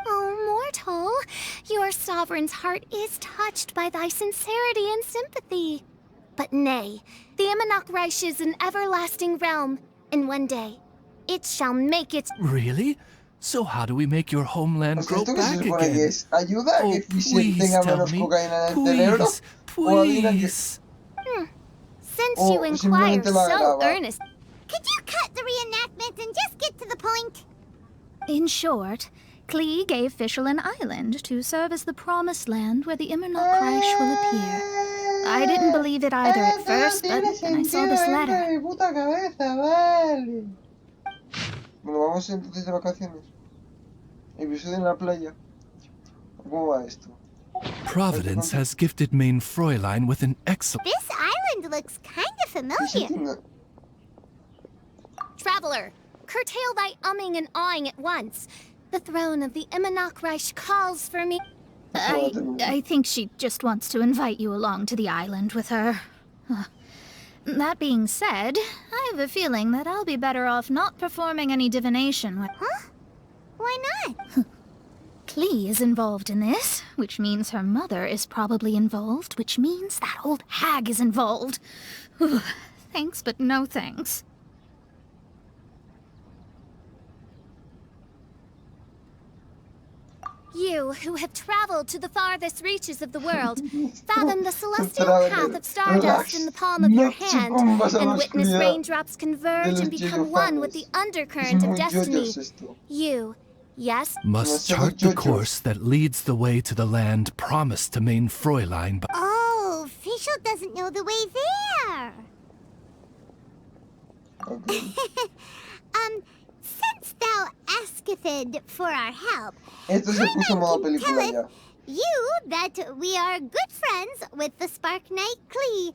Oh, mortal, your sovereign's heart is touched by thy sincerity and sympathy. But nay, the Imanok Reich is an everlasting realm, and one day, it shall make its... Really? So how do we make your O homeland sea, grow ¿esto qué se back supone que again? es? ¿Ayuda a Oh, que Fisher please tenga tell menos me. cocaína en el cerebro? ¿O adivina que... Please. Since O you inquire simplemente lo so agrava? earnest... Could you cut the reenactment and just get to the point? In short, Klee gave Fischl an island to serve as the promised land where the Imanok Reich will appear. I didn't believe it either at first, but then I saw this letter. Mi puta cabeza, vale. Bueno, vamos entonces de vacaciones. Episodio en la playa. ¿Cómo va esto? Providence has gifted Main Fräulein with an excellent... This island looks kind of familiar. Traveler, curtail thy umming and awing at once. The throne of the Imanok Reich calls for me. I think she just wants to invite you along to the island with her. That being said, I have a feeling that I'll be better off not performing any divination with... Huh? Why not? Klee is involved in this, which means her mother is probably involved, which means that old hag is involved. Thanks, but no thanks. You, who have traveled to the farthest reaches of the world, fathom the celestial path of stardust in the palm of your hand, and witness raindrops converge and become one with the undercurrent of destiny. You, yes? Must chart the course that leads the way to the land promised to Main Fräulein by... Oh, Fischl doesn't know the way there. Okay. Since thou asketh for our help, Esto se puso modo Paimon película ya. telleth you that we are good friends with the Spark Knight Klee.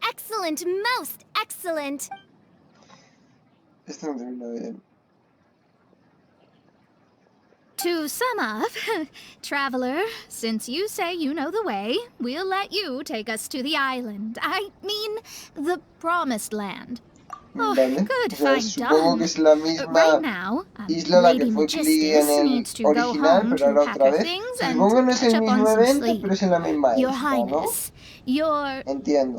Excellent, most excellent. Esto no termina bien. To sum up, traveler, since you say you know the way, we'll let you take us to the island. I mean, the promised land. Oh, Vale. good, O sea, fine, supongo done. que es la Right misma now, isla la que Lady fue Klee en Magistus el needs to go original, home pero to ahora pack otra her vez. things Se and supongo que no es catch el up on mismo some evento, sleep. pero es en la misma Your isla, ¿no? Highness, your... Entiendo.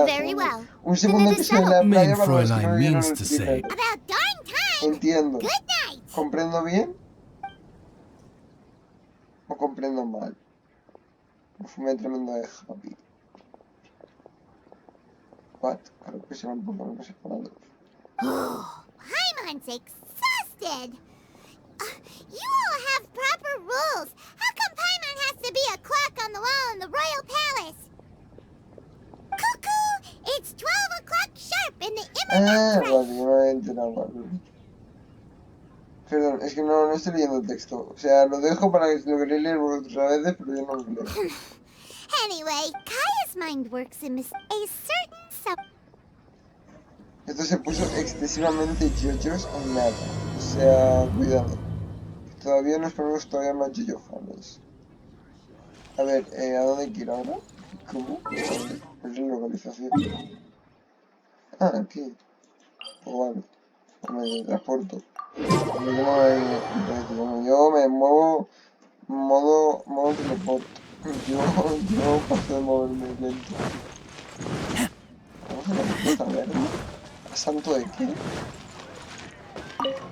Very well. Un Then segundo let us episodio en settle. la playa Main para los que no Fräulein vieron means el to say. primero. About darn time. Entiendo. Good night. ¿Comprendo bien? ¿O comprendo mal? Me fumé tremendo de happy. What? Claro que se van por lo menos separados. Paimon's exhausted. You all have proper rules. How come Paimon has to be a clock on the wall in the royal palace? Cuckoo! It's 12 o'clock sharp in the Ah, Immernacht vale, yo no he enterado, vale. Perdón, es que no estoy leyendo el texto. O sea, lo dejo para que lo queréis leer vosotros a veces, pero yo no lo leo. Anyway, Kaya's mind works in a certain sub... Esto se puso excesivamente yoyos en nada. O sea, cuidado. Todavía nos ponemos todavía más yoyofanes. A ver, ¿a dónde quiero ahora? ¿Cómo? ¿Cuál es la localización? Ah, aquí. Pues vale. Me transporto. Yo me muevo modo teleport. Yo paso de moverme lento. Vamos a la puta taberna. ¿A santo de qué?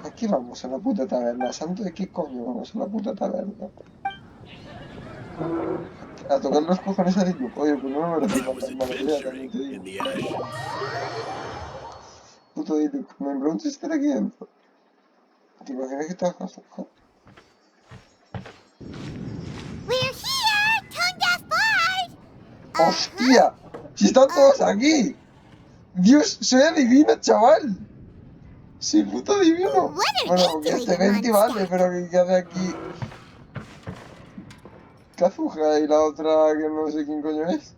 ¿A qué vamos a la puta taberna? ¿A santo de qué coño vamos a la puta taberna? A tocar los cojones a Diluc. Oye, pues no me parece tan mala idea, también te digo. Puto Diluc. Me pregunto si estará aquí dentro. ¿Te imaginas que estás con We're here, Tongue Deaf Bard! ¡Hostia! ¡Si están todos aquí! ¡Dios, soy adivino, chaval! ¡Soy puto divino! What are Bueno, they porque doing este in Venti vale, Mondstadt? pero ¿qué hace aquí? Kazuha y la otra que no sé quién coño es.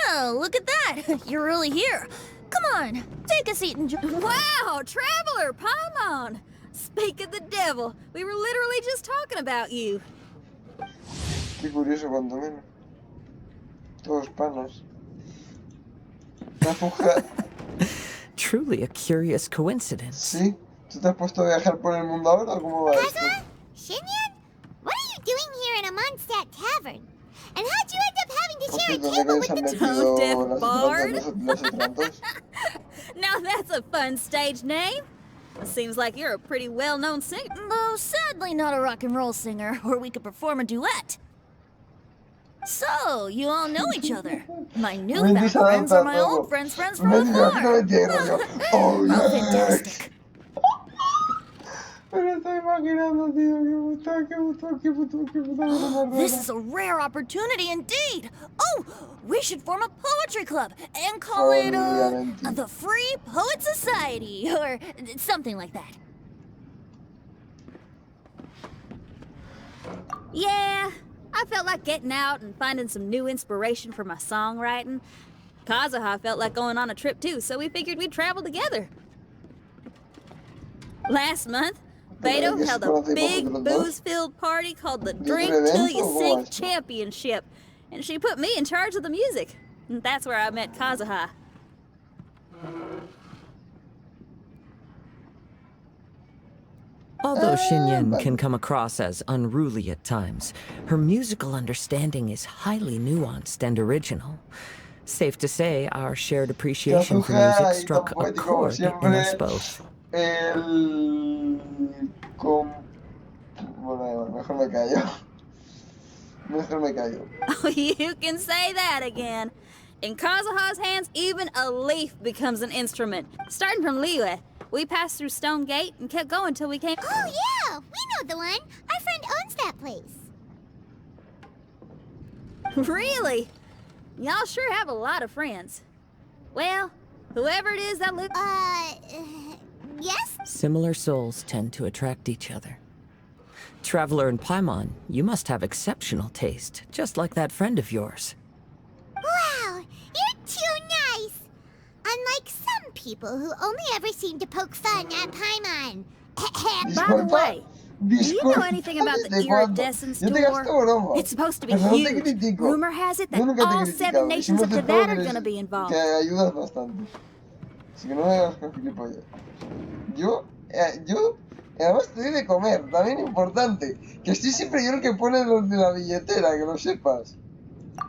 Well, look at that. You're really here. Come on, take a seat and enjoy. Wow, Traveler, Paimon. Speak of the devil, we were literally just talking about you. Qué curioso, cuanto menos. Todos panas. Kazuha, Truly a curious coincidence. ¿sí? ¿Tú te has puesto a viajar por el mundo ahora o cómo va esto? Kazuha? Shinyan? What are you doing here in a Mondstadt tavern? And how'd you end up having to share a ¿Dónde table coño with se han the metido Deaf las Bard? otras dos? Now that's a fun stage name. Seems like you're a pretty well-known singer. Though sadly not a rock and roll singer, or we could perform a duet. So, you all know each other. My newfound friends are my old friends' friends from before. Oh, How yeah. fantastic. Me lo estoy imaginando, tío. Qué puta cosa más This rara. is a rare opportunity indeed. Oh, we should form a poetry club and call it Obviamente. the Free Poet Society or something like that. Yeah, I felt like getting out and finding some new inspiration for my songwriting. Kazuha felt like going on a trip too, so we figured we'd travel together. Last month, Beto held a big booze-filled party called the Drink Till You Sink Championship, and she put me in charge of the music. And that's where I met Kazuha. Although Shinyan can come across as unruly at times, her musical understanding is highly nuanced and original. Safe to say, our shared appreciation for music struck a chord in us both. Bueno, mejor me callo. Mejor me callo. Oh, you can say that again. In Kazuha's hands, even a leaf becomes an instrument. Starting from Liyue, we passed through Stone Gate and kept going till we came... Oh, yeah! We know the one! Our friend owns that place. Really? Y'all sure have a lot of friends. Well, whoever it is that lives... Yes? Similar souls tend to attract each other. Traveler and Paimon, you must have exceptional taste, just like that friend of yours. Wow, you're too nice! Unlike some people who only ever seem to poke fun at Paimon. By the way, Do you know anything about the iridescence tour? It's supposed to be Pero no te huge. critico. Rumor has it Yo that nunca te he all 7 criticado. Y nations up siempre to te todo that are gonna be que involved. ayudas bastante. Así que no me hagas con gilipollas. Yo, además te doy de comer, también importante. Que estoy siempre yo el que pone los de la billetera, que lo sepas.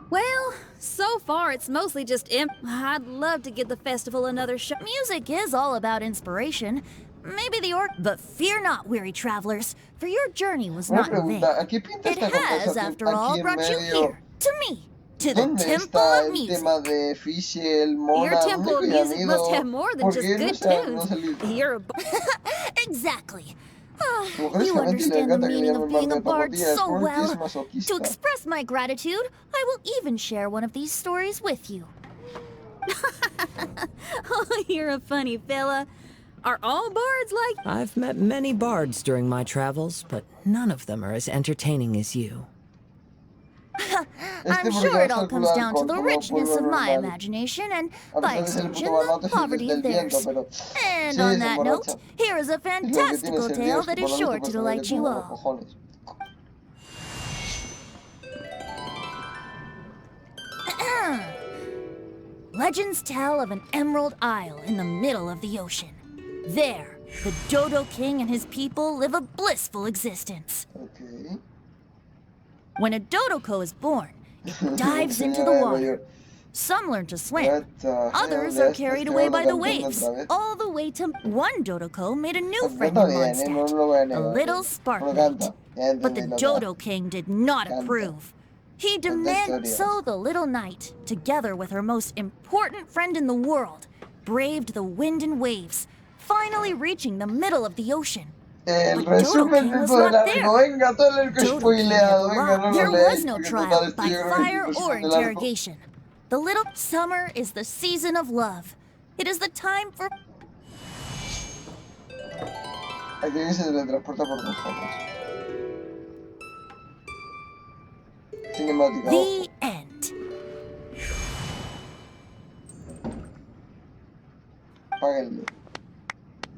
Well, so far it's mostly just I'd love to give the festival another shot. Music is all about inspiration. Maybe but fear not, weary travelers, for your journey was Una not in vain. pregunta, ¿a qué pinta It esta has, conversación after aquí all, en brought you medio? here, to me, to the ¿Dónde Temple está of el Music. tema de Fischl, Mona? Your Temple of ¿Dónde coño han Music must ido? have more than Porque just no good se ha tunes. salido. You're Exactly. Mujeres You que a Betty le understand the encanta que le meaning llamen of being a Marta de bard Papotilla, es so porque es well. masoquista. To express my gratitude, I will even share one of these stories with you. Oh, you're a funny fella. Are all bards like... I've met many bards during my travels, but none of them are as entertaining as you. I'm sure it all comes down to the richness of my imagination and, by extension, the poverty of theirs. And on that note, here is a fantastical tale that is sure to delight you all. Legends tell of an emerald isle in the middle of the ocean. There, the Dodo King and his people live a blissful existence. Okay. When a Dodoko is born, it dives into the water. Some learn to swim. Others are carried away by the waves, all the way to one Dodoko made a new friend in Mondstadt, a little Sparkmate. But the Dodo King did not approve. He demanded, so the little knight, together with her most important friend in the world, braved the wind and waves, finally reaching the middle of the ocean. El resumen de todo el arco, venga, todo el arco spoileado, venga, no lo There leáis, was no porque trial total by estoy yo creo que fire el or resumen del arco. interrogation. The little summer is the season of love. It is the time for... Aquí se teletransporta por dos fotos. Cinemática. The end. Páguenle.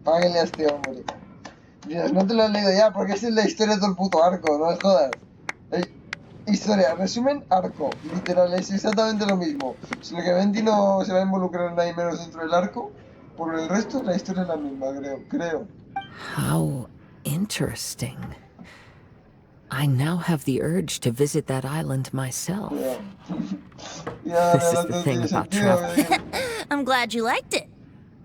Páguenle a este hombre. Dios, no te lo has leído ya, porque esa es la historia de todo el puto arco, no me jodas. Historia, resumen, arco. Literal, es exactamente lo mismo. Solo que Venti no se va a involucrar nadie menos dentro del arco. Por el resto, la historia es la misma, creo. How interesting. I now have the urge to visit that island myself. This is the thing about travel. I'm glad you liked it.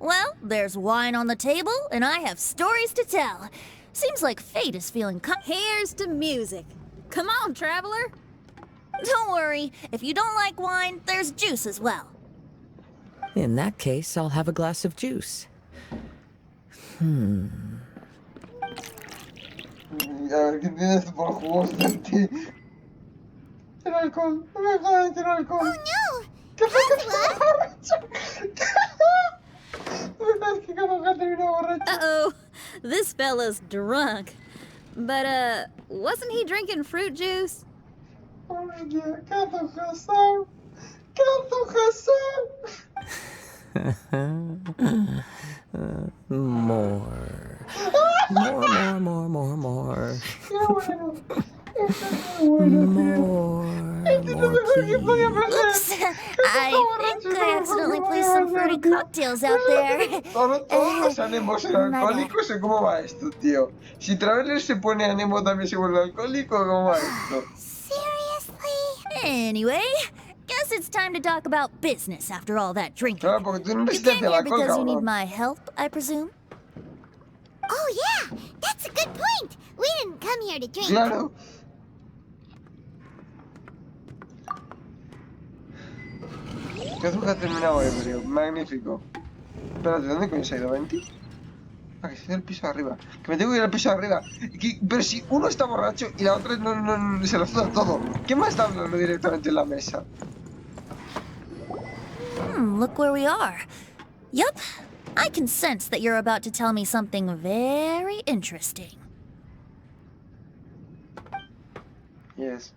Well, there's wine on the table, and I have stories to tell. Seems like fate is feeling Here's to music. Come on, traveler. Don't worry, if you don't like wine, there's juice as well. In that case, I'll have a glass of juice. A ver, ¿qué tienes por jugos de ti? El alcohol, no me jodas, el alcohol. Oh no! ¿Qué fue que estaba borracho? ¿Qué carajo terminó borracho? Uh-oh, this fella's drunk. But, wasn't he drinking fruit juice? Hostia, Cato Hassan. Cato Hassan. More. More, please. Oops, I think I accidentally placed some fruity cocktails out there. Todos los anemos son alcohólicos, ¿o cómo va esto, tío? Si Traveler se pone anemo, ¿también se vuelve alcohólico, o cómo va esto? Seriously? Anyway, guess it's time to talk about business after all that drinking. Claro, porque tú no You necesitas came el here alcohol, because you need cabrón. my help, I presume? Oh yeah, that's a good point. We didn't come here to drink. Claro. ¿Qué azúcar ha terminado ebrio? Magnífico. Espérate, ¿dónde coño se ha ido 20? Ah, que se ha ido al piso de arriba. Que me tengo que ir al piso de arriba. Pero si uno está borracho y la otra no se lo suda todo. ¿Qué más está hablando directamente en la mesa? Look where we are. Yup, I can sense that you're about to tell me something very interesting. Yes.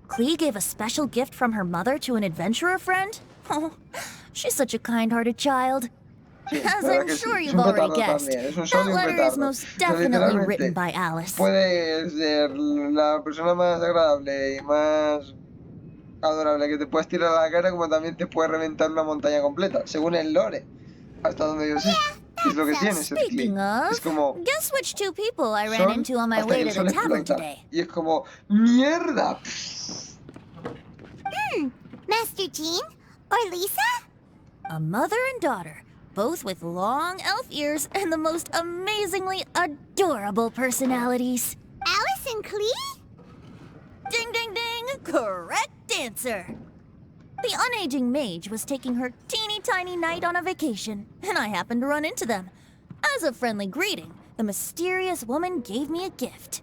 Clee gave a special gift from her mother to an adventurer friend? Oh, she's such a kind-hearted child. Sí, As la verdad I'm que sí. sure Es you've un already petardo guessed, también. Es un sol that y un letter is petardo. most O sea, definitely literalmente written by Alice. puede ser la persona más agradable y más adorable que te puedes tirar a la cara, como también te puede reventar una montaña completa, según el lore, hasta donde yo sé. Es lo que tiene ser Klee. Speaking of, Es como guess which two people I ran sol into on my hasta que way el to sol the tavern explota. today? Y es como, ¡mierda! Master Jean? Or Lisa? A mother and daughter, both with long elf ears and the most amazingly adorable personalities. Alice and Klee? Ding ding ding! Correct answer! The unaging mage was taking her teeny tiny knight on a vacation, and I happened to run into them. As a friendly greeting, the mysterious woman gave me a gift.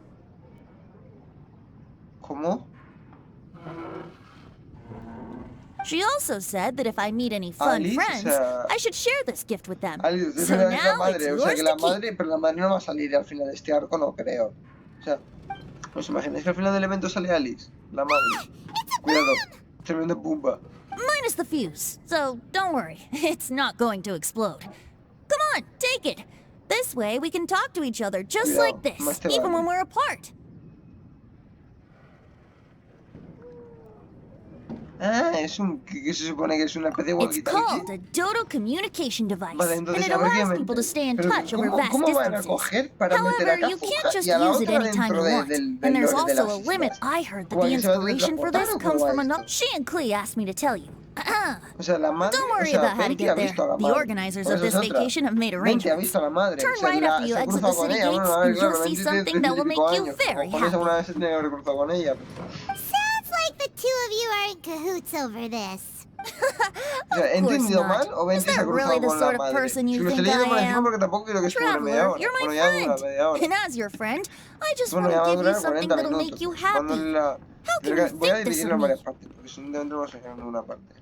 ¿Cómo? She also said that if I meet any fun Alice, friends, I should share this gift with them. Alice, es So verdad que es la now it's madre, o sea yours que la to keep. madre, pero la madre no va a salir al final de este arco, no creo. O sea, ¿os imagináis que al final del evento sale Alice? La madre. Cuidado, tremenda pumba. Minus the fuse, so don't worry, it's not going to explode. Come on, take it. This way we can talk to each other just Cuidado, like this, más te even vale. when we're apart. Ah, es un... que se supone que es una especie de It's called walkie-talkie. a Dodo communication device, Vale, and entonces it a ver qué allows me... people to stay in Pero touch over ¿cómo, vast cómo van a distances. coger para meter a However, you can't Kazuha just y a la use it otra anytime dentro you want. del And there's lore de also las a limit. islas? I heard that ¿Cómo the que se va a inspiration for teletransportar this o comes cómo from va a esto? note she and Klee asked me to tell you. O sea, la madre, Don't o worry sea, about how to Venti ha get there. visto a la The madre. organizers Por of eso es this otra. vacation have made Venti ha arrangements. visto a la madre. Turn O sea, right after you se ha exit the cruzado con city ella. gates, Bueno, a ver, and claro, you'll see Venti tiene something that will 30 y make pico you años. very Cojones, happy. alguna vez se tiene que haber cruzado con ella. Sounds like the two of you are in cahoots over this. O sea, ¿he Of course entendido not. mal o Is Venti se ha that really cruzado the con la sort of madre? person Si you lo estoy think leyendo por I encima am? porque tampoco quiero que esto dure media Traveler, hora. you're my Bueno, ya dura friend. media hora. And as your friend, I just Bueno, want ya to va a give you durar something 40 that'll make you minutos. happy. Mándale la... How can you Voy a think this dividirlo of en me? varias partes, porque si no dentro vamos a llegar en una parte.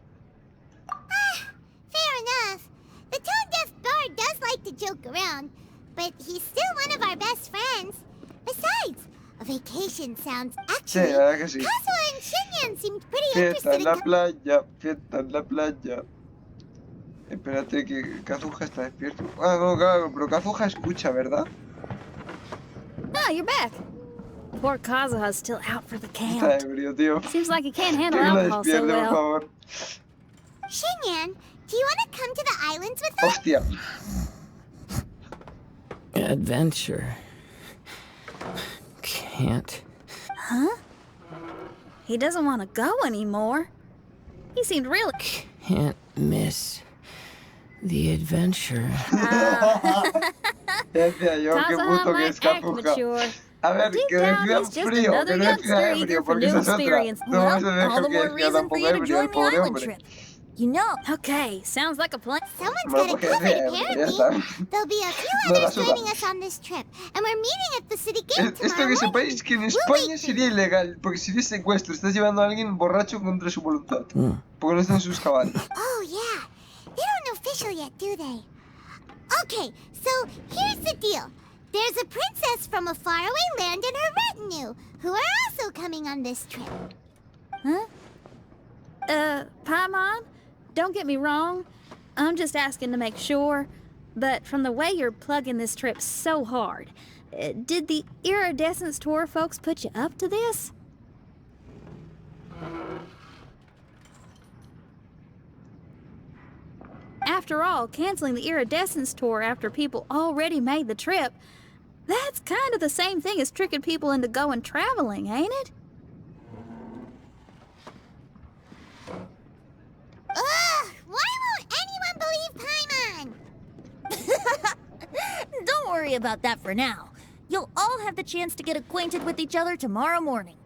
Fair enough. The tone-deaf bard does like to joke around, but he's still one of our best friends. Besides, a vacation sounds Sí, actually... la verdad que sí. Kazuha and Shinyan seemed pretty Fiesta interested en la playa, fiesta en la playa. Espérate que Kazuha está despierto. Ah, no, claro, pero Kazuha escucha, ¿verdad? Ah, you're back. Poor Kazuha's still out for the Está count. ebrio, tío. Seems like he can't Que handle me lo alcohol so despierte, por well. favor. Shinyan, do you want to come to the islands with us? Hostia. Adventure. Can't. Huh? He doesn't want to go anymore. He seemed really... Can't miss the adventure. Ya decía yo, qué Kazuha puto que might es act Kazuha. mature. A ver, Deep que down, decía he's just frío, que another no youngster decía eager ebrio, for porque new esa es otra. experience. No vamos a Well, dejar all the que more decía reason for tampoco you to ebrio el join the pobre island hombre. trip. You know, Okay, sounds like a plan. Someone's Bueno, got to porque cover it, decía ebrio, ya apparently. está. There'll be a few No la others suda. joining us on this trip, and we're meeting at the city gate Esto tomorrow que morning. sepáis que en We'll España wait for sería you. ilegal, porque sería secuestro, estás llevando a alguien borracho contra su voluntad, porque no está en sus cabales. Oh, yeah. They don't official yet, do they? Okay, so here's the deal. There's a princess from a faraway land and her retinue, who are also coming on this trip. Huh? Paimon, don't get me wrong. I'm just asking to make sure. But from the way you're plugging this trip so hard, did the Iridescence Tour folks put you up to this? After all, canceling the Iridescence Tour after people already made the trip, that's kind of the same thing as tricking people into going traveling, ain't it? Ugh! Why won't anyone believe Paimon? don't worry about that for now. You'll all have the chance to get acquainted with each other tomorrow morning.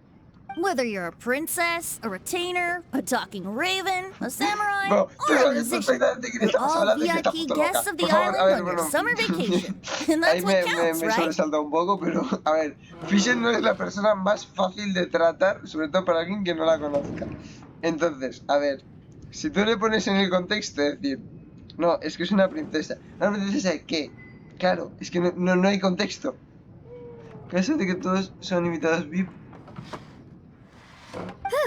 Whether you're a princess, a retainer, a talking raven, a samurai, No, or a musician, you're all VIP guests of the island on your summer vacation. And Ahí that's what counts, me right? sobresalta un poco, pero a ver, Fisher no es la persona más fácil de tratar, sobre todo para alguien que no la conozca. Entonces, a ver, si tú le pones en el contexto de decir, no, es que es una princesa. ¿Una princesa de qué? Claro, es que no hay contexto. Caso de que todos son invitados VIP.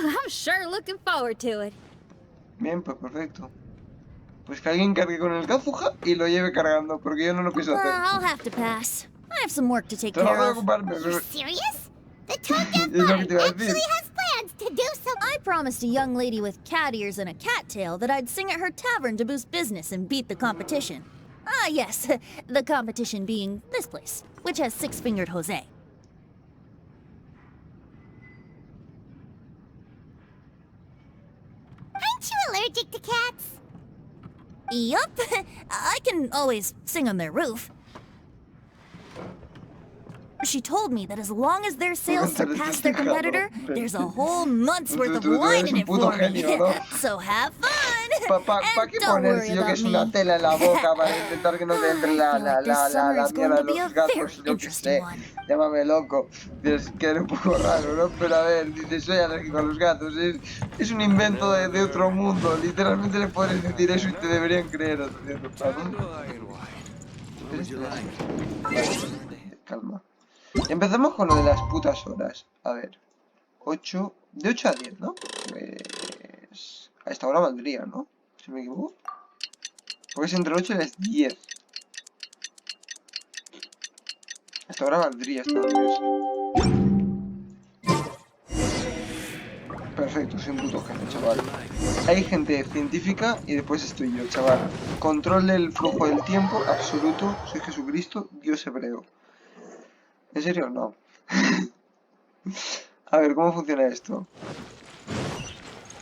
I'm sure looking forward to it. Bien, pues perfecto. Pues que alguien cargue con el Kazuha y lo lleve cargando, porque yo no lo pienso hacer. I'll have to pass. I have some work to take Tengo care que of. ocuparme. You serious? The Toad Es lo que te iba a decir. actually has plans to do some. I promised a young lady with cat ears and a cat tail that I'd sing at her tavern to boost business and beat the competition. Ah, yes, the competition being this place, which has six-fingered Jose. Aren't you allergic to cats? Yup, I can always sing on their roof. She told me that as long as their sales surpass their competitor, there's a whole month's worth of wine in it for me. So have fun! ¿Para qué And don't poner worry si yo que about es una me. tela en la boca para intentar que no te entre la This summer is going mierda to de be a los gatos? very Yo qué interesting sé. one. Llámame loco. Es que era un poco raro, ¿no? Pero a ver, dices, soy alérgico a los gatos. Es un invento de otro mundo. Literalmente le puedes decir eso y te deberían creer. Calma. Empezamos con lo de las putas horas. A ver. 8... De 8 a 10, ¿no? Pues... A esta hora valdría, ¿no? Si me equivoco. Porque es entre 8 y las 10. A esta hora valdría esta vez. Perfecto, soy un puto genio, chaval. Hay gente científica y después estoy yo, chaval. Control del flujo del tiempo, absoluto. Soy Jesucristo, Dios hebreo. ¿En serio? No. A ver, ¿cómo funciona esto?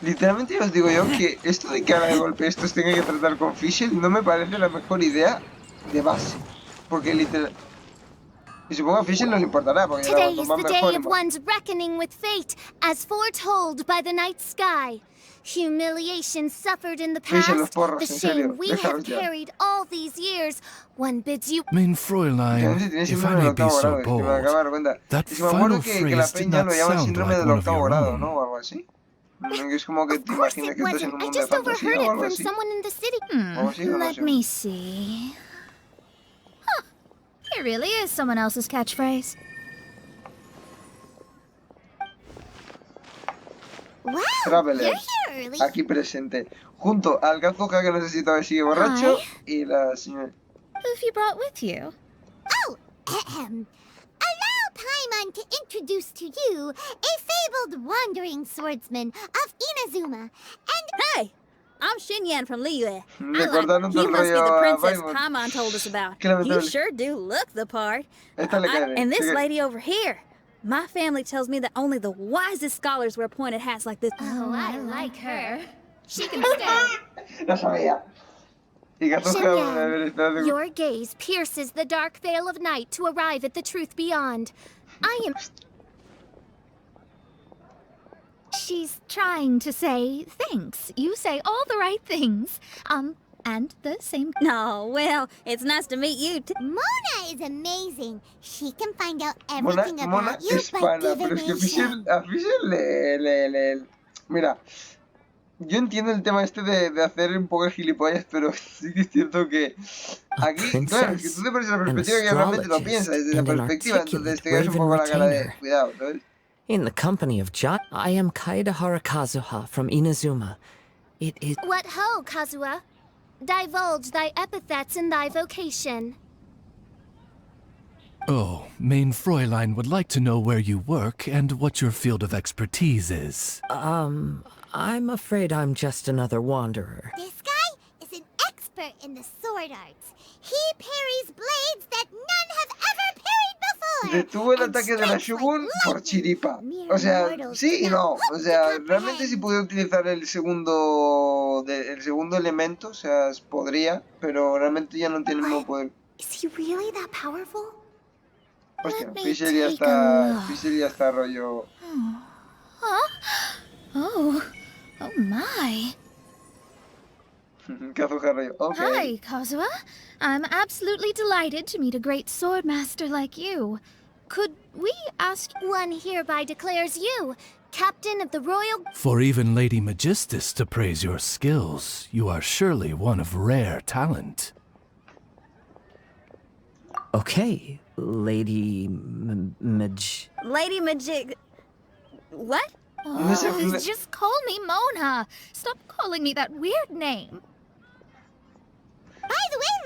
Literalmente os digo yo que esto de que ahora de golpe estos tengan que tratar con Fischl no me parece la mejor idea de base. Porque literal... Y supongo a Fischl no le importará, porque Today lo is más the mejor day of one's reckoning with fate, as foretold by the night sky. Humiliation suffered in the Fischl, los past, porros, the en serio, shame we have déjalos ya. carried all these years. One bids you. Mein Fräulein, Tiene if síndrome I del may be octavo so grado, es que me bold, acabo de dar cuenta. that Es que me acuerdo final que la phrase did peña not lo llama sound síndrome like del one of octavo your grado, own. ¿no? O algo así. Que es como que te Of course imaginas it que estás en wasn't. un I mundo de just overheard fantasía o it algo from así. someone in the city. Algo así o no Let sé. me see. Huh. It really is someone else's catchphrase. Wow, Traveler, you're here early. aquí presente. Junto al Kazuha que no sé si todavía sigue borracho y la señora... Who have you brought with you? Oh, ahem. Allow Paimon to introduce to you a fabled wandering swordsman of Inazuma. And Hey, I'm Xinyan from Liyue. Le cortaron todo You el must be the rollo a princess Paimon. Paimon told us about. Qué You lamentable. sure do look the part. Esta le cae bien. And this Sí que- lady over here. My family tells me that only the wisest scholars wear pointed hats like this. Oh, I like her. She can stay. Lo sabía. Y Kazuha, a ver, Xinyan, espérate. your gaze pierces the dark veil of night to arrive at the truth beyond. I am... She's trying to say thanks. You say all the right things. And the same. No, well, it's nice to meet you too. Mona is amazing. She can find out Mona, everything Mona about you es by pana, pero es que divination. a Fischl le... Mira, yo entiendo el tema este de hacer un poco de gilipollas, pero sí que es cierto que aquí, claro, es que tú te pones en la perspectiva que realmente lo piensas, desde la perspectiva, entonces te quedas un poco la cara de cuidado, ¿sabes? In the company of I am Kaedahara Kazuha from Inazuma. It is... What ho, Kazuha? Divulge thy epithets and thy vocation. Oh, mein Fräulein would like to know where you work and what your field of expertise is. I'm afraid I'm just another wanderer. This guy is an expert in the sword arts. He parries blades that none have ever parried before. Detuvo el and ataque de la strikes Shogun like por lightning. chiripa. Mere O sea, mortals sí y cannot no. hope O to sea, realmente si comprehend. pudiera utilizar el segundo elemento, o sea, podría, pero realmente ya no tiene el mismo poder. Is he really that powerful? Hostia, Let me Fischl ya take a look. Fischl ya está rollo... Oh my. Kazuha rollo, ok. Hi, Kazuha. I'm absolutely delighted to meet a great swordmaster like you. Could we ask... One hereby declares you captain of the royal... For even Lady Magistus to praise your skills, you are surely one of rare talent. Okay, Lady Lady Magic. What? No sé, Oh, just call me Mona. Stop calling me that weird name.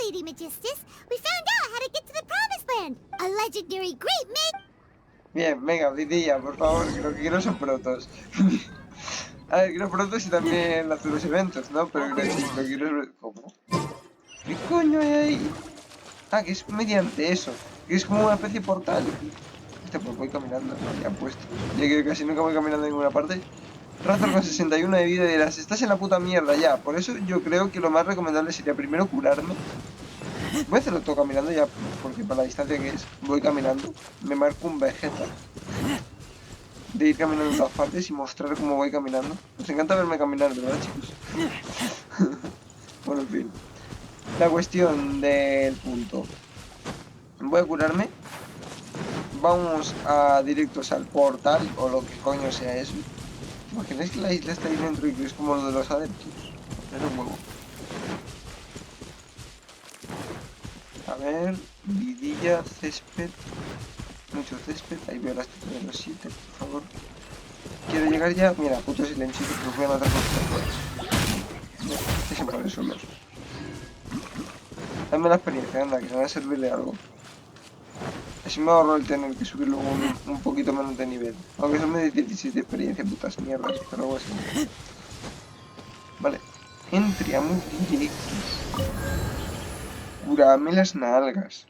Lady Magistus. We found out how to get to the Promised Land. A legendary great man. Bien, venga, vidilla, por favor, que lo que quiero son protos. A ver, quiero protos y también hacer los eventos, ¿no? Pero lo que quiero es... ¿Cómo? ¿Qué coño hay ahí? Ah, que es mediante eso. Que es como una especie de portal. Pues voy caminando, ya puesto. Ya que casi nunca voy caminando en ninguna parte. Razor con 61 de vida y dirás, estás en la puta mierda ya. Por eso yo creo que lo más recomendable sería primero curarme. Voy a hacerlo todo caminando ya, porque para la distancia que es, voy caminando. Me marco un Vegeta de ir caminando en todas partes y mostrar cómo voy caminando. Os encanta verme caminar, ¿verdad, chicos? Bueno, en fin. La cuestión del punto. Voy a curarme. Vamos a directos al portal, o lo que coño sea eso. ¿Te imagináis que la isla está ahí dentro y que es como lo de los adeptos? Era un huevo. A ver, vidilla, césped. Mucho césped, ahí veo las de los 7, por favor. Quiero llegar ya. Mira, puto silencio, que los voy a matar con ustedes. No, se puede resolver. Dame la experiencia, anda, que se va a servir de algo. Así me ahorro el tener que subir luego un poquito menos de nivel. Aunque son de 17 de experiencia, putas mierdas, pero algo así. Vale. Entramos directos. Curame las nalgas.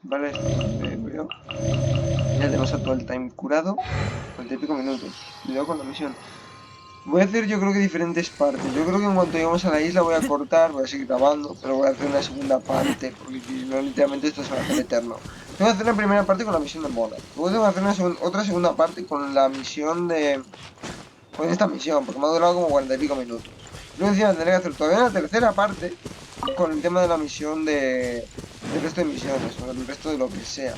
Vale, esto veo. Ya tenemos a todo el time curado. 40 y pico minutos. Cuidado con la misión. Voy a hacer yo creo que diferentes partes. Yo creo que en cuanto lleguemos a la isla voy a cortar, voy a seguir grabando, pero voy a hacer una segunda parte, porque si no literalmente esto se va a hacer eterno. Tengo que hacer la primera parte con la misión de moda. Luego tengo que hacer otra segunda parte con la misión de... Con esta misión, porque me ha durado como 40 y pico minutos. Luego encima tendré que hacer todavía una tercera parte con el tema de la misión de... del resto de misiones, o del resto de lo que sea.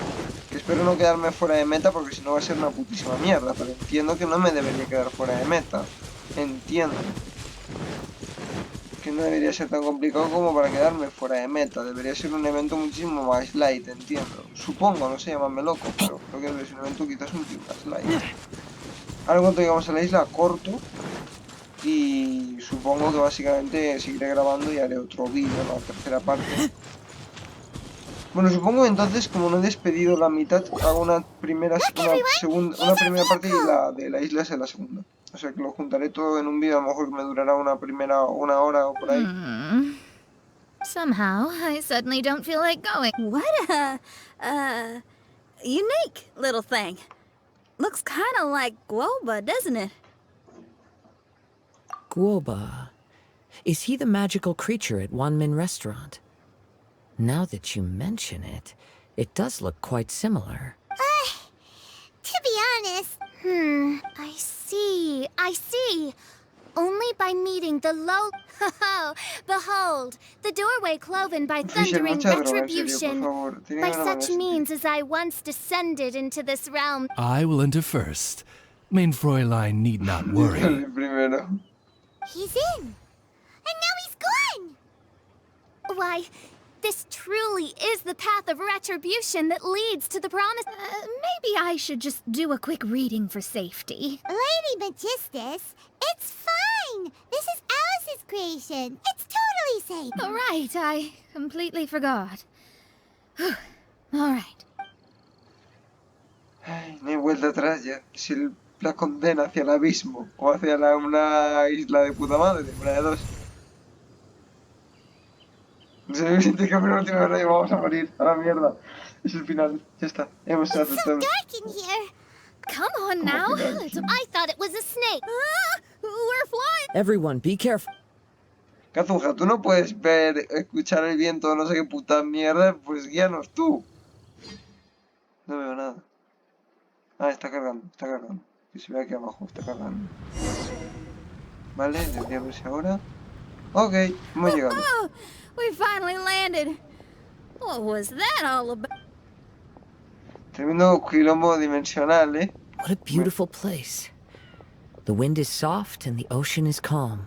Que espero no quedarme fuera de meta, porque si no va a ser una putísima mierda, pero entiendo que no me debería quedar fuera de meta. Entiendo que no debería ser tan complicado como para quedarme fuera de meta. Debería ser un evento muchísimo más light, entiendo. Supongo, no sé, llamarme loco, pero creo que debe ser un evento quizás un poquito más light. Ahora cuando llegamos a la isla corto y supongo que básicamente seguiré grabando y haré otro vídeo, la tercera parte. Bueno, supongo que entonces, como no he despedido la mitad, hago una primera parte y la de la isla es la segunda. O sea que lo juntaré todo en un vídeo, a lo mejor que me durará una hora o por ahí. Somehow, I suddenly don't feel like going. What a, unique little thing. Looks kind of like Guoba, doesn't it? Guoba. Is he the magical creature at Wanmin Restaurant? Now that you mention it, it does look quite similar. To be honest... I see. Only by meeting the low... Behold, the doorway cloven by thundering retribution. By such means as I once descended into this realm. I will enter first. Main Fräulein need not worry. He's in. And now he's gone. Why, this truly is the path of retribution that leads to the promise. Maybe I should just do a quick reading for safety. Lady Magistus, it's fine. This is Alice's creation. It's totally safe. Oh, right, I completely forgot. All right. Ay, no hay vuelta atrás ya. Si la condena hacia el abismo o hacia una isla de puta madre, una de dos. No sé si te cambio la última vez y vamos a morir. A la mierda. Es el final. Ya está. Hemos estado tratando. Come on now. I thought it was a snake. We're flying. Everyone, be careful. Kazuha, tú no puedes ver, escuchar el viento, no sé qué puta mierda, pues guíanos tú. No veo nada. Ah, está cargando, está cargando. Que se ve aquí abajo, está cargando. Vale, debería verse ahora. Ok, hemos llegado. Oh, we finally landed. What was that all about? Tremendo quilombo dimensional, ¿eh? What a beautiful place. The wind is soft and the ocean is calm.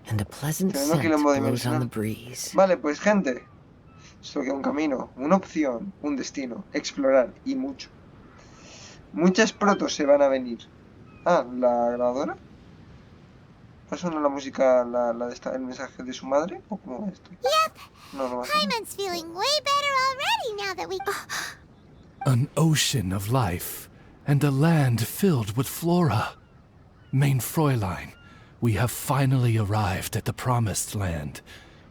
And a pleasant scent blows on the breeze. Vale, pues gente. Solo queda un camino, una opción, un destino, explorar y mucho. Muchas protos se van a venir. Ah, ¿la grabadora? ¿Va a sonar la música, el mensaje de su madre? ¿O cómo va esto? Yep. No, no va a sonar. Hyman's feeling way better already now that we... An ocean of life, and a land filled with flora. Mein Fräulein, we have finally arrived at the promised land,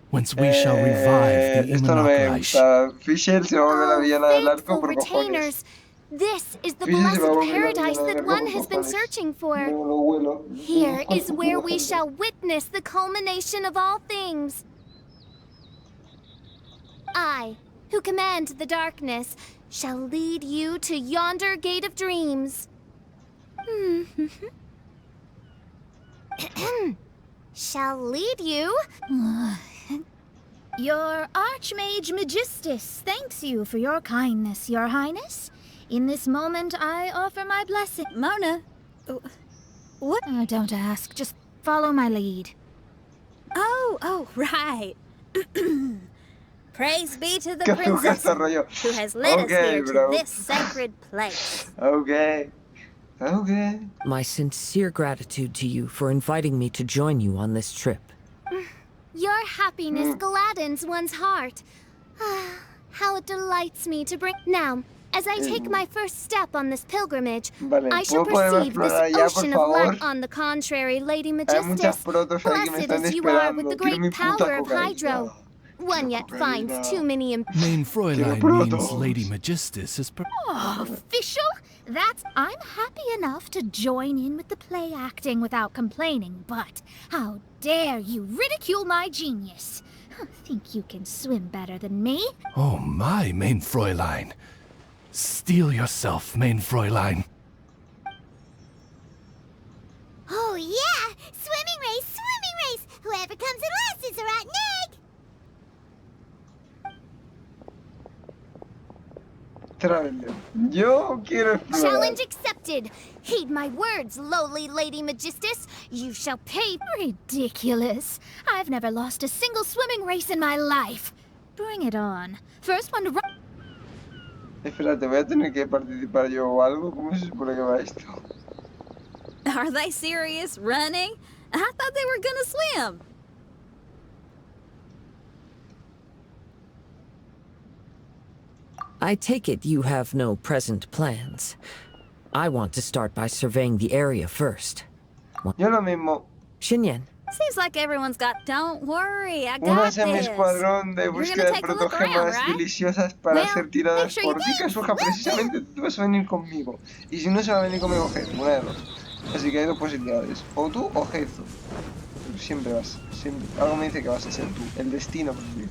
whence we shall revive the Esto no me Immunocreich. gusta. Fisher se va a volver la villana del arco Faithful por cojones. retainers, this is the Fisher se va a blessed volver la paradise villana del that arco one por has been cojones. searching for. No lo huelo. Here is where we shall witness the culmination of all things. I, who command the darkness, shall lead you to yonder gate of dreams. Shall lead you? Your Archmage Magistus thanks you for your kindness, Your Highness. In this moment, I offer my blessing. Mona, what? Don't ask. Just follow my lead. Oh, right. Praise be to the ¿Qué hago princess este rollo? who has led us here bro. to this sacred place. Okay. My sincere gratitude to you for inviting me to join you on this trip. Your happiness gladdens one's heart. How it delights me to bring... Now, as I take my first step on this pilgrimage, Vale, I shall ¿puedo poder perceive this explorar ya, por ocean of favor? light. On the contrary, Lady Hay muchas Magistus, protos ahí que me blessed están as you are with esperando. the Quiero mi great puta power of cocaína. Hydro, one yet finds too many... Mein Fräulein means Lady Magistus is Official? I'm happy enough to join in with the play acting without complaining, but how dare you ridicule my genius? Think you can swim better than me? Oh my, Mein Fräulein. Steel yourself, Mein Fräulein. Oh yeah! Swimming race! Whoever comes in last is a rotten egg! Yo quiero explorar. Challenge accepted. Heed my words, lowly Lady Magistus. You shall pay. Ridiculous. I've never lost a single swimming race in my life. Bring it on. First one to run. Espérate, voy a tener que participar yo o algo. ¿Cómo se supone que va esto? Are they serious? Running? I thought they were gonna swim. I take it you have no present plans. I want to start by surveying the area first. Yo lo mismo. Xinyan. Seems like everyone's got... Don't worry, I got Únase a mi this. escuadrón de búsqueda de protogemas deliciosas para ser tiradas por Zika Suja. Precisamente tú vas a venir conmigo. Y si no, se va a venir conmigo Heizu, una de dos. Así que hay dos posibilidades. O tú o Heizu. Siempre vas. Siempre. Algo me dice que vas a ser tú. El destino, por decir.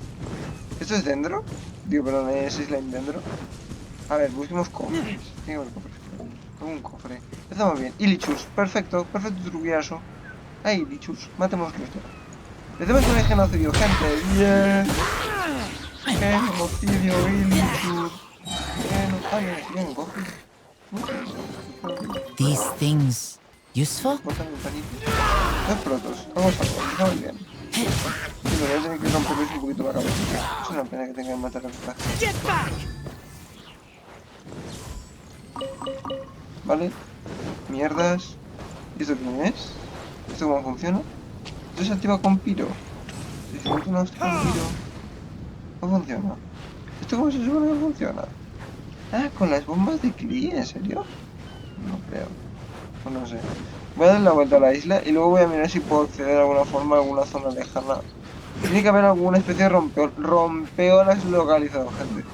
¿Esto es dentro? Digo, perdón, ¿es slime dentro? A ver, busquemos cofres. Tengo el cofre. Un cofre. Estamos bien. Ilichus. Perfecto. Perfecto truquillazo. Ahí, Ilichus. Matémoslo esto. Le hacemos un genocidio, gente. Yeah. Genocidio, Ilichus. Ay, mira, un cofre. These things useful? Dos protos. Vamos a ver. Estamos bien. Sí, me voy a tener que romperles un poquito la cabeza. Es una pena que tengan que matar al flash. Vale. Mierdas. ¿Y esto quién es? ¿Esto cómo funciona? Esto se activa con piro. Si se mete una hostia con piro. No funciona. ¿Esto cómo se supone que funciona? Ah, con las bombas de Klee, ¿en serio? No creo. Pues no sé. Voy a dar la vuelta a la isla y luego voy a mirar si puedo acceder de alguna forma a alguna zona lejana. Tiene que haber alguna especie de rompeolas localizado, gente.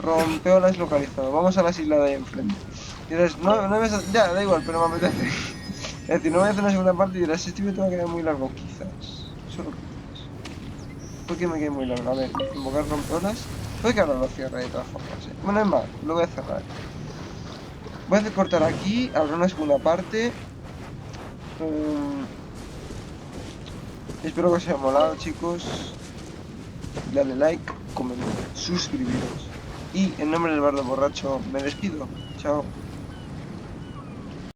Rompeolas localizado. Vamos a las islas de ahí enfrente. Y dirás, no me... Ya, da igual, pero me apetece. Es decir, no voy a hacer una segunda parte y dirás, este vídeo me queda muy largo, quizás. Solo quizás. ¿Por qué me queda muy largo? A ver, invocar rompeolas. Puede que ahora lo cierre de todas formas, ¿eh? Bueno, es más, lo voy a cerrar. Voy a cortar aquí, habrá una segunda parte. Espero que os haya molado, chicos. Dale like, comentar, suscribiros. Y en nombre del bardo borracho me despido. Chao.